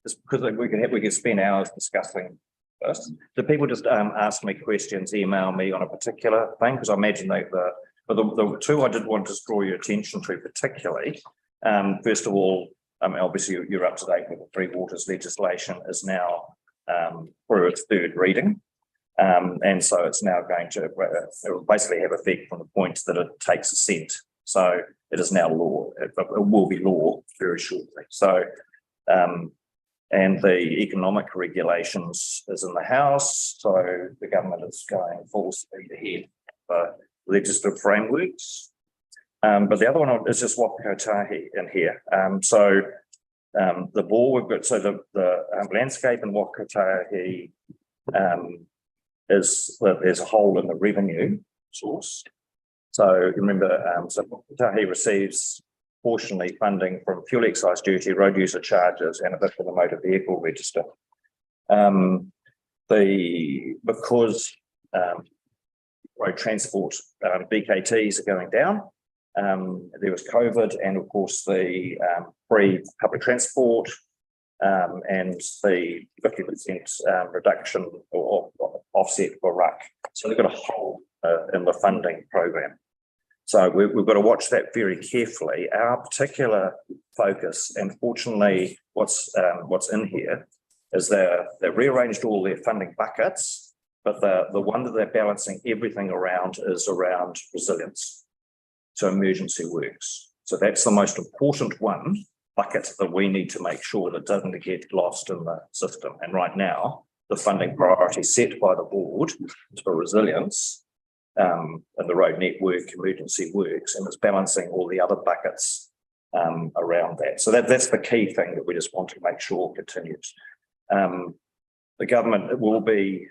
because we can spend hours discussing this. Do people just ask me questions, email me on a particular thing? Because I imagine the two I did want to draw your attention to particularly. First of all, obviously you're up to date with the Three Waters legislation is now through its third reading. And so it's now going to basically have effect from the point that it takes assent. So it is now law. It will be law very shortly. So, and the economic regulations is in the House. So the government is going full speed ahead for legislative frameworks. But the other one is just Waka Kotahi in here. The ball we've got, so the landscape in Waka Kotahi there's a hole in the revenue source. So remember, Tahi receives portionally funding from fuel excise duty, road user charges, and a bit for the motor vehicle register. Because road transport BKTs are going down, there was COVID, and of course the free public transport and the 50% reduction or offset for RUC. So they've got a hole in the funding program. So we've got to watch that very carefully. Our particular focus, and fortunately what's in here is they've rearranged all their funding buckets, but the one that they're balancing everything around is around resilience. So emergency works. So that's the most important bucket that we need to make sure that doesn't get lost in the system. And right now, the funding priority set by the board is for resilience and the road network, emergency works, and it's balancing all the other buckets around that. So that's the key thing that we just want to make sure continues. The government will be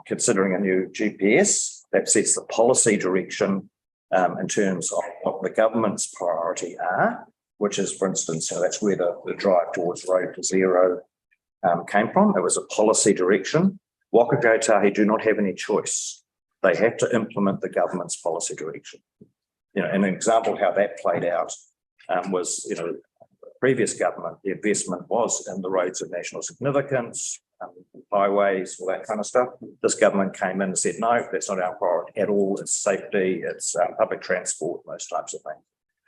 considering a new GPS that sets the policy direction in terms of what the government's priority are, which is, for instance, that's where the drive towards Road to Zero came from. It was a policy direction. Waka Kotahi do not have any choice. They have to implement the government's policy direction. An example how that played out was, the previous government, the investment was in the roads of national significance, highways, all that kind of stuff. This government came in and said, no, that's not our priority at all. It's safety, it's public transport, those types of things.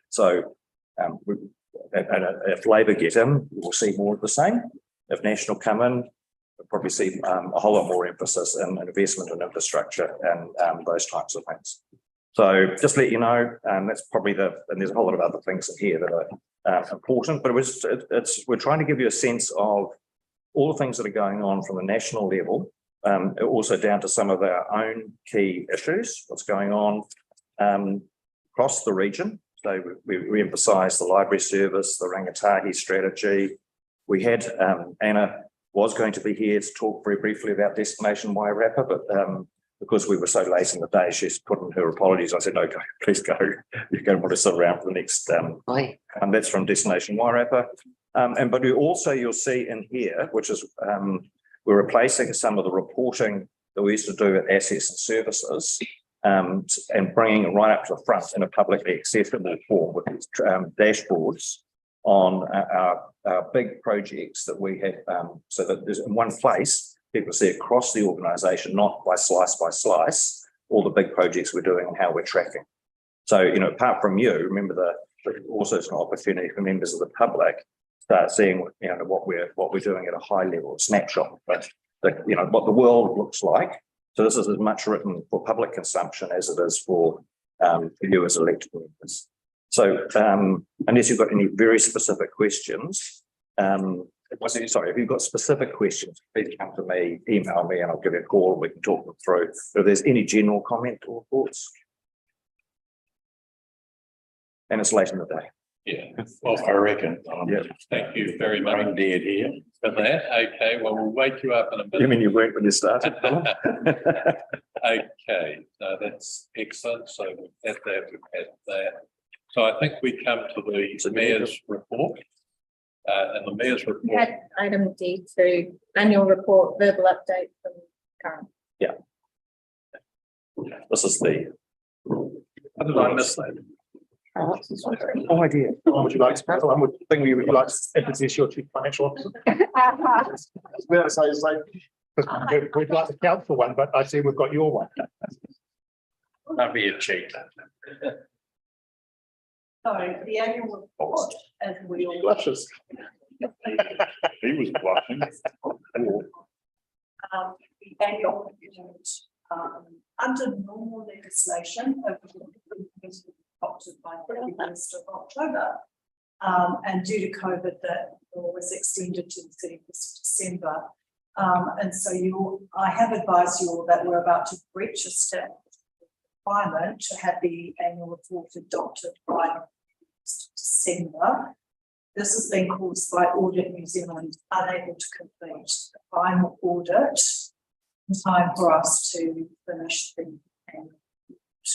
So if Labor get in, we'll see more of the same. If National come in, we'll probably see a whole lot more emphasis in investment in infrastructure and those types of things. So just let you know, that's probably and there's a whole lot of other things in here that are important, but we're trying to give you a sense of all the things that are going on from the national level, also down to some of our own key issues, what's going on across the region. So we emphasise the library service, the rangatahi strategy. We had Anna was going to be here to talk very briefly about Destination Wairarapa, but because we were so late in the day, she's put in her apologies. I said, no, please go. You're going to want to sit around for the next. And that's from Destination Wairarapa. But you'll see in here, which is we're replacing some of the reporting that we used to do at assets and services. And bringing it right up to the front in a publicly accessible form with these dashboards on our big projects that we have, so that there's in one place, people see across the organisation, not by slice, all the big projects we're doing and how we're tracking. So, apart from you, remember also it's an opportunity for members of the public to start seeing, what we're doing at a high level, snapshot, but what the world looks like. So this is as much written for public consumption as it is for you as elected members. So unless you've got any very specific questions, if you've got specific questions, please come to me, email me, and I'll give you a call and we can talk them through. If there's any general comment or thoughts. And it's late in the day.
Yeah, well, I reckon. Thank you very much.
I'm dead here.
For that. Okay, well, we'll wake you up in a minute.
You mean you weren't when you started?
Okay, so that's excellent. So we've had that. So I think we come to the Mayor's report. And the Mayor's report.
We had item D2, annual report, verbal update from Karen.
This is the.
How did I miss that?
No idea. Would you like to, one would think you would like to introduce your chief financial officer? We'd like the council one, but I see we've got your one.
That'd be a cheat.
So the annual report, as we all.
Blushes.
He was blushing.
The annual report, under normal legislation, adopted by the 31st of October. And due to COVID, that law was extended to the 31st of December. And so I have advised you all that we're about to breach a step requirement to have the annual report adopted by December. This has been caused by Audit New Zealand unable to complete the final audit in time for us to finish the annual report.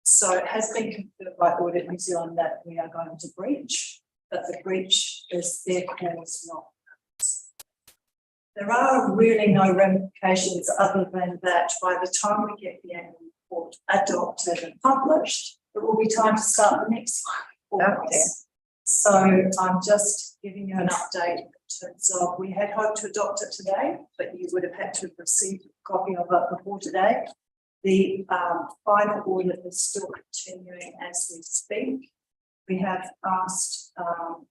So it has been confirmed by Audit New Zealand that we are going to breach, but the breach is their cause, not ours. There are really no ramifications other than that by the time we get the annual report adopted and published, it will be time to start the next one. So I'm just giving you an update in terms of, we had hoped to adopt it today, but you would have had to have received a copy of it before today. The final audit is still continuing as we speak. We have asked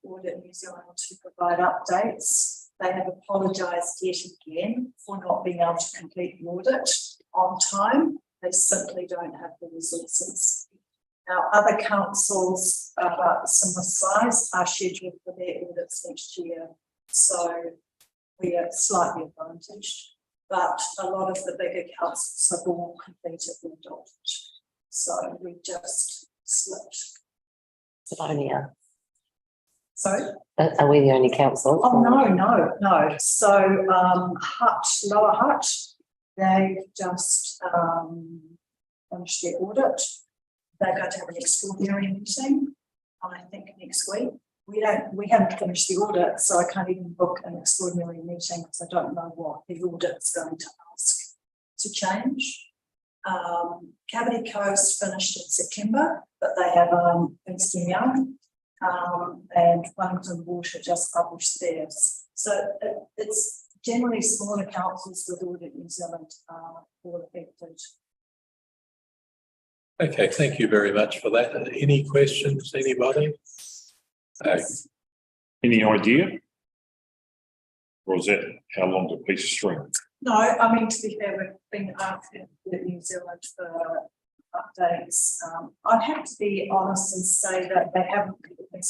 Audit New Zealand to provide updates. They have apologised yet again for not being able to complete the audit on time. They simply don't have the resources. Now, other councils about similar size are scheduled for their audits next year. So we are slightly advantaged, but a lot of the bigger councils have all completed the audit. So we just slipped.
Salonia.
Sorry?
Are we the only council?
Oh, no. So Lower Hutt, they've just finished their audit. They're going to have an extraordinary meeting, I think, next week. We haven't finished the audit, so I can't even book an extraordinary meeting because I don't know what the audit's going to ask to change. Cavity Coast finished in September, but they have Ernst & Young, and Wellington Water just published theirs. So it's generally smaller councils with Audit New Zealand all affected.
Okay, thank you very much for that. Any questions, anybody?
Any idea? Or is that how long's a piece of string?
No, I mean, to be fair, we've been asking New Zealand for updates. I'd have to be honest and say that they haven't been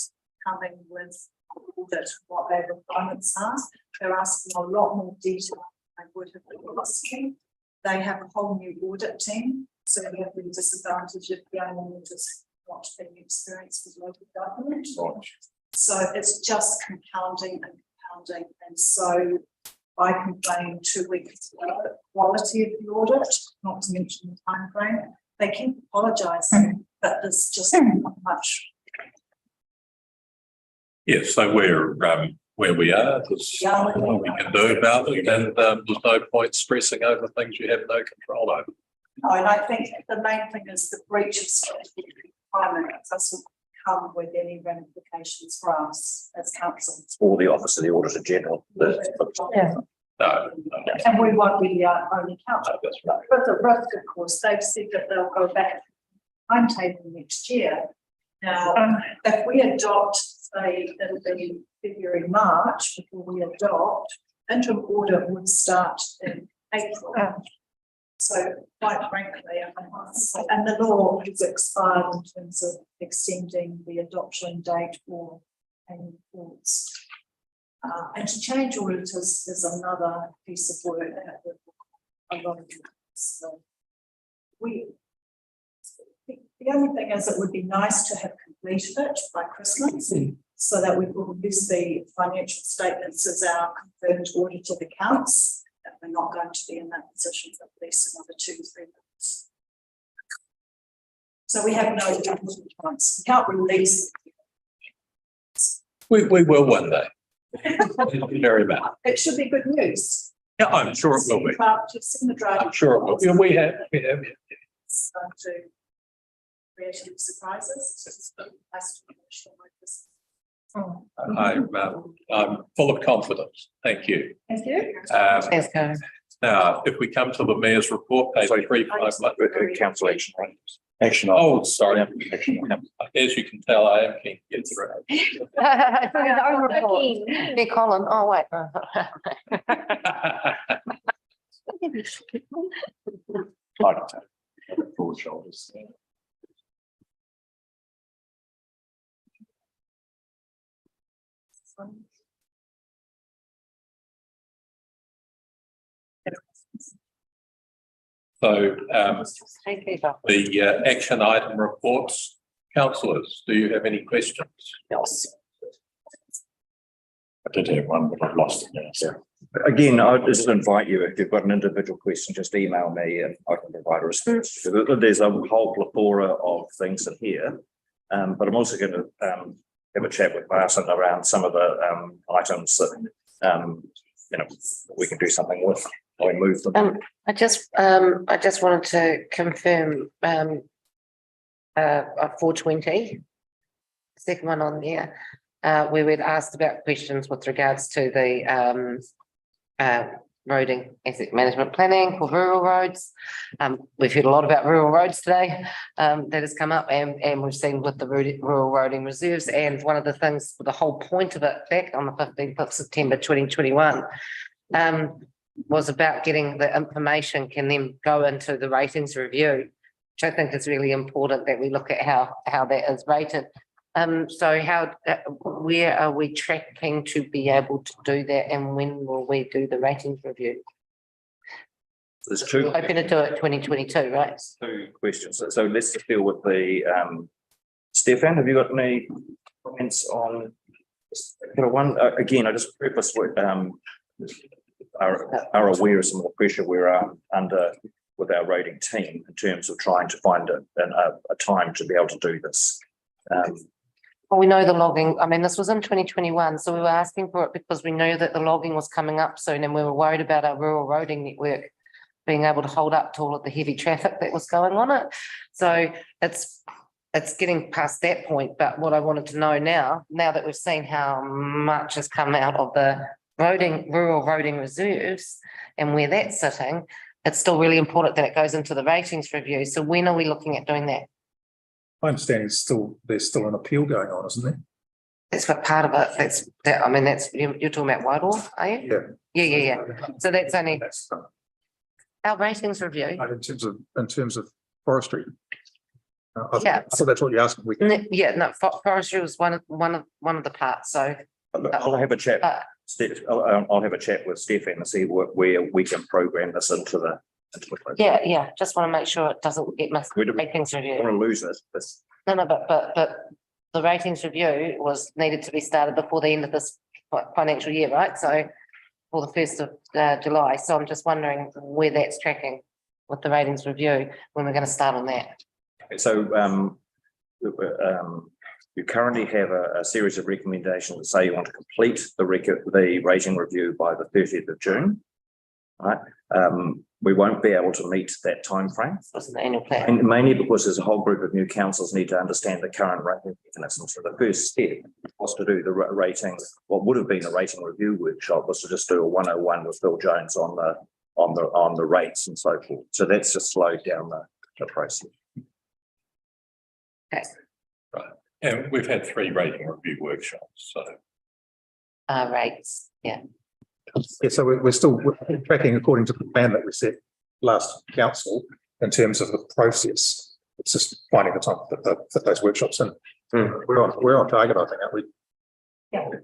coming with audit what their requirements are. They're asking a lot more detail than they would have been asking. They have a whole new audit team, so we have the disadvantage of the only auditors not being experienced with local government.
Right.
So it's just compounding and compounding, and so I complained 2 weeks ago about the quality of the audit, not to mention the time frame. They keep apologising, but there's just not much.
Yes, so we're where we are, there's nothing we can do about it, and there's no point stressing over things you have no control over.
No, and I think the main thing is the breach of strategic requirements doesn't come with any ramifications for us as councils.
Or the Office of the Auditor General.
Yeah.
No.
And we won't be the only council.
No, that's right.
But the rest, of course, they've said that they'll go back to the timetable next year. Now, if we adopt, say, it'll be February, March, before we adopt, interim audit would start in April. So quite frankly, and the law has expired in terms of extending the adoption date for annual reports. And to change auditors is another piece of work that will require a lot of work. So the only thing is it would be nice to have completed it by Christmas so that we will use the financial statements as our confirmed audited accounts. That we're not going to be in that position for at least another 2 to 3 months. So we have no chance. We can't release.
We will one day. Very bad.
It should be good news.
Yeah, I'm sure it will be.
You've seen the draft.
I'm sure it will be. We have.
So to creative surprises. It's just nice to finish them like this.
I'm full of confidence. Thank you.
Thank you.
Thanks, Karen.
Now, if we come to the mayor's report, page 351.
Council action items.
Action.
Oh, sorry.
Action.
As you can tell, I am keen to get through.
Nick Colin, oh, wait.
Broad shoulders.
So the action item reports, councillors, do you have any questions?
Yes.
I did have one, but I've lost it now. So.
Again, I just invite you, if you've got an individual question, just email me and I can provide a response. There's a whole plethora of things in here. But I'm also going to have a chat with Martin around some of the items that we can do something with. I move them.
I just wanted to confirm 420, second one on there, where we'd asked about questions with regards to the roading asset management planning for rural roads. We've heard a lot about rural roads today that has come up, and we've seen with the rural roading reserves, and one of the things, the whole point of it back on the 15th of September 2021 was about getting the information can then go into the ratings review, which I think is really important that we look at how that is rated. So where are we tracking to be able to do that, and when will we do the ratings review?
There's two.
We're hoping to do it 2022, right?
Two questions. So let's just deal with the Stefan, have you got any comments on one? Again, I just preface with are aware of some of the pressure we're under with our rating team in terms of trying to find a time to be able to do this.
Well, we know the logging, I mean, this was in 2021, so we were asking for it because we knew that the logging was coming up soon, and we were worried about our rural roading network being able to hold up to all of the heavy traffic that was going on it. So it's getting past that point. But what I wanted to know now that we've seen how much has come out of the rural roading reserves and where that's sitting, it's still really important that it goes into the ratings review. So when are we looking at doing that?
My understanding is there's still an appeal going on, isn't there?
That's what part of it. You're talking about Whitehall, are you? Yeah. So that's only our ratings review.
In terms of forestry.
Yeah.
So that's what you're asking.
Forestry was one of the parts. So
I'll have a chat. I'll have a chat with Stefan and see where we can program this into the.
Yeah. Just want to make sure it doesn't get missed. Ratings review.
I want to lose it.
No, but the ratings review needed to be started before the end of this financial year, right? So for the 1st of July. So I'm just wondering where that's tracking with the ratings review, when we're going to start on that.
So you currently have a series of recommendations that say you want to complete the rating review by the 30th of June. Right. We won't be able to meet that timeframe.
Wasn't the annual plan?
And mainly because there's a whole group of new councils need to understand the current rating mechanisms. So the first step was to do the rating. What would have been a rating review workshop was to just do a 101 with Phil Jones on the rates and so forth. So that's just slowed down the process.
Okay.
Right. And we've had 3 rating review workshops. So
rates, yeah.
Yeah, so we're still tracking according to the plan that we set last council in terms of the process. It's just finding the time to fit those workshops in. We're on target, I think, aren't we?
Yeah, if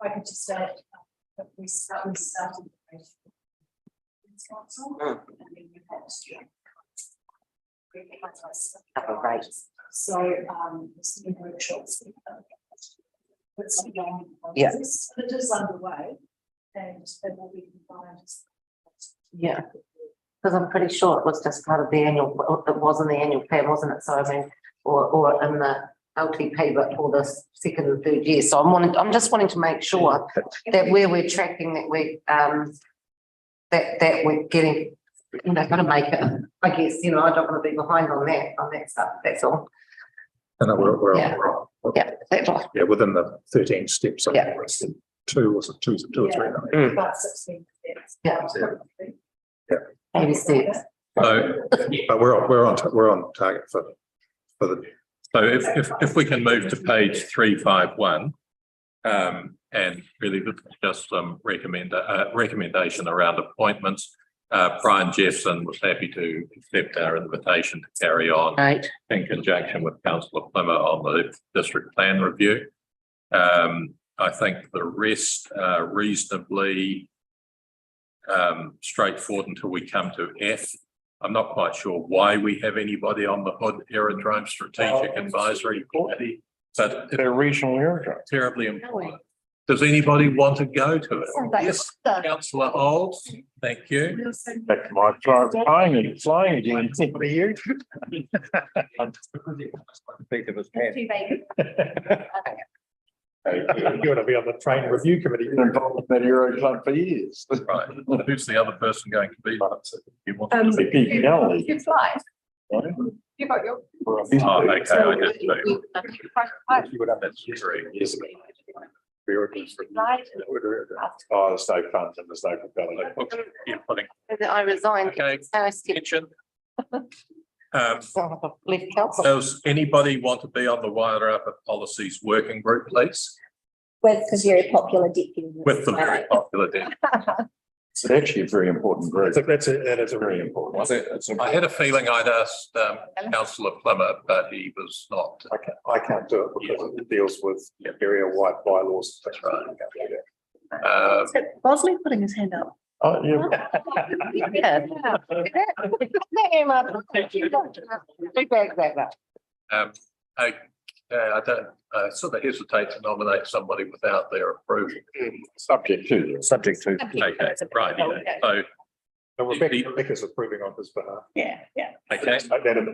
I could just add, we started council and then we had
Rates.
So it's new workshops. It's a long
process,
but it is underway. And it will be combined.
Yeah, because I'm pretty sure it was just part of the annual, it was in the annual plan, wasn't it? So I mean, or in the LTP, but for the second and third year. So I'm just wanting to make sure that where we're tracking that we that we're getting Gonna make it, I guess, I don't want to be behind on that stuff, that's all.
And we're
Yeah. Yeah, that's all.
yeah, within the 13 steps.
Yeah.
Two or three.
About 16 steps.
Yeah. Baby steps.
So,
But we're on target for the,
so if we can move to page 351. And really just some recommendation around appointments. Brian Jeffson was happy to accept our invitation to carry on
Right.
in conjunction with Councillor Plummer on the district plan review. I think the rest are reasonably straightforward until we come to F. I'm not quite sure why we have anybody on the Hood Aerodrome Strategic Advisory Committee, but
They're regional aerodrome.
it's terribly important. Does anybody want to go to it? Yes, Councillor Olds, thank you.
Back to my flying again. For you.
think of his hand.
Too vague.
You want to be on the train review committee.
Been involved with that Aero Club for years.
Right, who's the other person going to be? You want
Um,
to be?
Pete Kelly.
You fly. You got your.
Oh, okay, I just do.
You would have that.
That's true.
Yes.
Right.
Oh, there's no funds and there's no propellant.
You're putting
I resigned.
Okay.
So I stepped
attention.
left council.
Does anybody want to be on the Wairarapa Policies Working Group, please?
With the very popular deputy.
With the very popular Dan.
It's actually a very important group.
That is a
Very important.
I had a feeling I'd asked Councillor Plummer, but he was not.
I can't do it because it deals with area-wide bylaws.
That's right.
Bosley putting his hand up.
Oh, yeah.
Yeah.
I don't, sort of hesitate to nominate somebody without their approval.
Subject to.
Okay, right, yeah. So,
So Rebecca's approving on his behalf.
Yeah.
okay,
Just note that in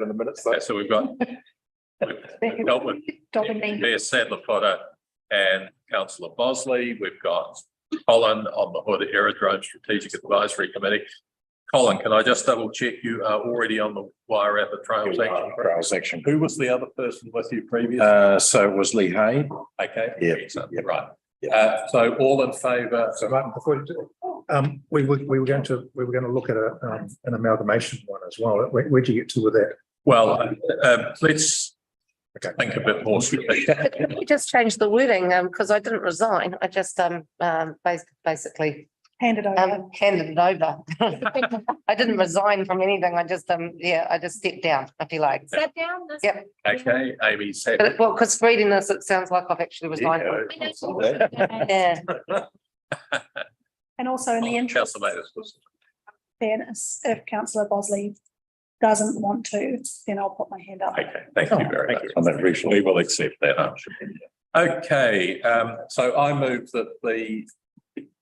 the minutes. though.
okay, so we've dealt with Mayor Sadler Potter and Councillor Bosley. We've got Colin on the Hood Aerodrome Strategic Advisory Committee. Colin, can I just double check you are already on the Wairarapa Trail section?
Trail section.
Who was the other person with you previously?
So it was Lee Hay.
Okay.
Yeah.
Excellent, right. So all in favour?
So Martin, before you do, we were going to look at an amalgamation one as well. Where'd you get to with that?
Well, let's think a bit more strategic.
Can we just change the wording, because I didn't resign, I just basically
Handed over.
handed it over. I didn't resign from anything, I just I just stepped down, if you like.
Sat down. That's-
Yep.
Okay, Amy,
But well, because reading this, it sounds like I've actually resigned. Yeah.
And also in the interest,
Councillor Mathers.
fairness, if councillor Bosley doesn't want to, then I'll put my hand up.
Okay, thank you very much.
On that regional.
We will accept that. Okay, so I move that the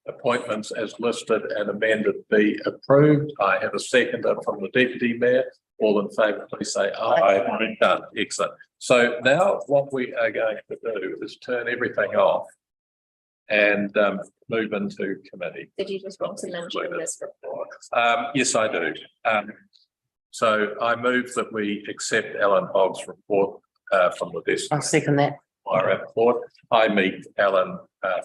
appointments as listed and amended be approved. I have a seconder from the deputy mayor. All in favour, please say aye. Done, excellent. So now what we are going to do is turn everything off and move into committee.
Did you just want to mention this report?
Yes, I do. So I move that we accept Alan Hogg's report from the desk.
I'll second that.
Wairarapa Board. I meet Alan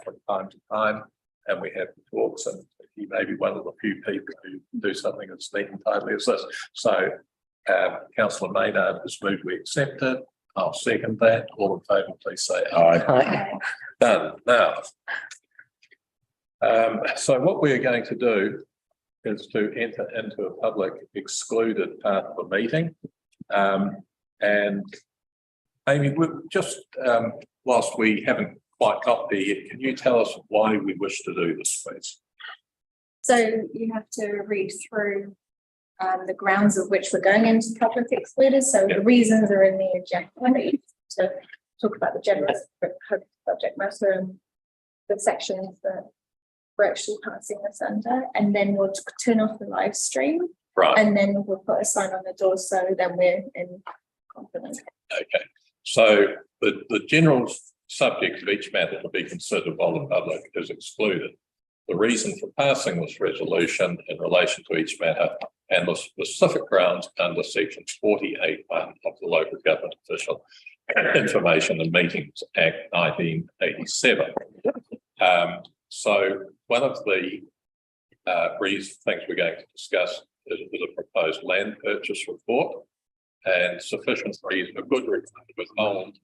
from time to time and we have talks, and he may be one of the few people who do something as neat and tidy as this. So Councillor Maynard has moved, we accept it. I'll second that. All in favour, please say aye.
Aye.
Done. Now, so what we are going to do is to enter into a public excluded part of the meeting. And Amy, we're just, whilst we haven't quite got there yet, can you tell us why we wish to do this, please?
So you have to read through the grounds of which we're going into public excluded. So the reasons are in the agenda to talk about the general subject matter and the sections that we're actually passing this under, and then we'll turn off the live stream.
Right.
And then we'll put a sign on the door, so then we're in confidence.
Okay, so the general subject of each matter to be considered while the public is excluded the reason for passing this resolution in relation to each matter and the specific grounds under section 48(1) of the Local Government Official Information and Meetings Act 1987. So one of the things we're going to discuss is a proposed land purchase report, and sufficient reason, a good reason to withhold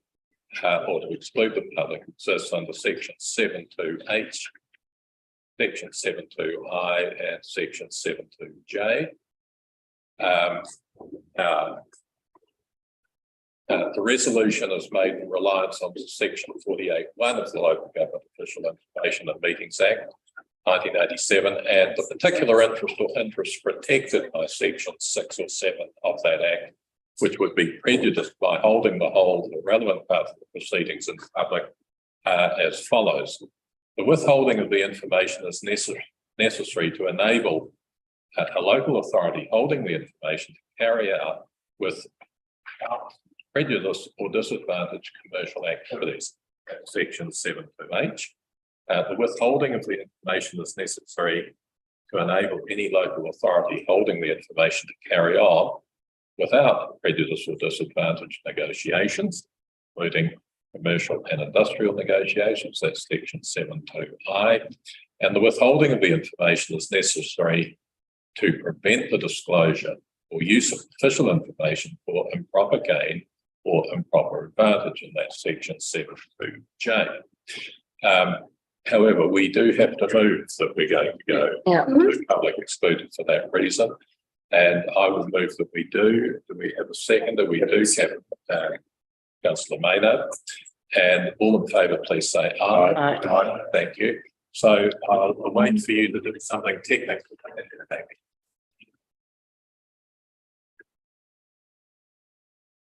or to exclude the public exists under section 7.2H, section 7.2I, and section 7.2J. The resolution is made in reliance on section 48(1) of the Local Government Official Information and Meetings Act 1987, and the particular interest protected by section 6 or 7 of that act, which would be prejudiced by holding the whole of the relevant part of the proceedings in public, as follows. The withholding of the information is necessary to enable a local authority holding the information to carry out without prejudice or disadvantage commercial activities. Section 7.2H. The withholding of the information is necessary to enable any local authority holding the information to carry on without prejudice or disadvantage negotiations, including commercial and industrial negotiations. That's section 7.2I. And the withholding of the information is necessary to prevent the disclosure or use of official information for improper gain or improper advantage, and that's section 7.2J. However, we do have to move that we're going to go to public excluded for that reason. And I will move that we do. Do we have a seconder? We do have Councillor Maynard. And all in favour, please say aye.
Aye.
Thank you. So I'll wait for you to do something technical.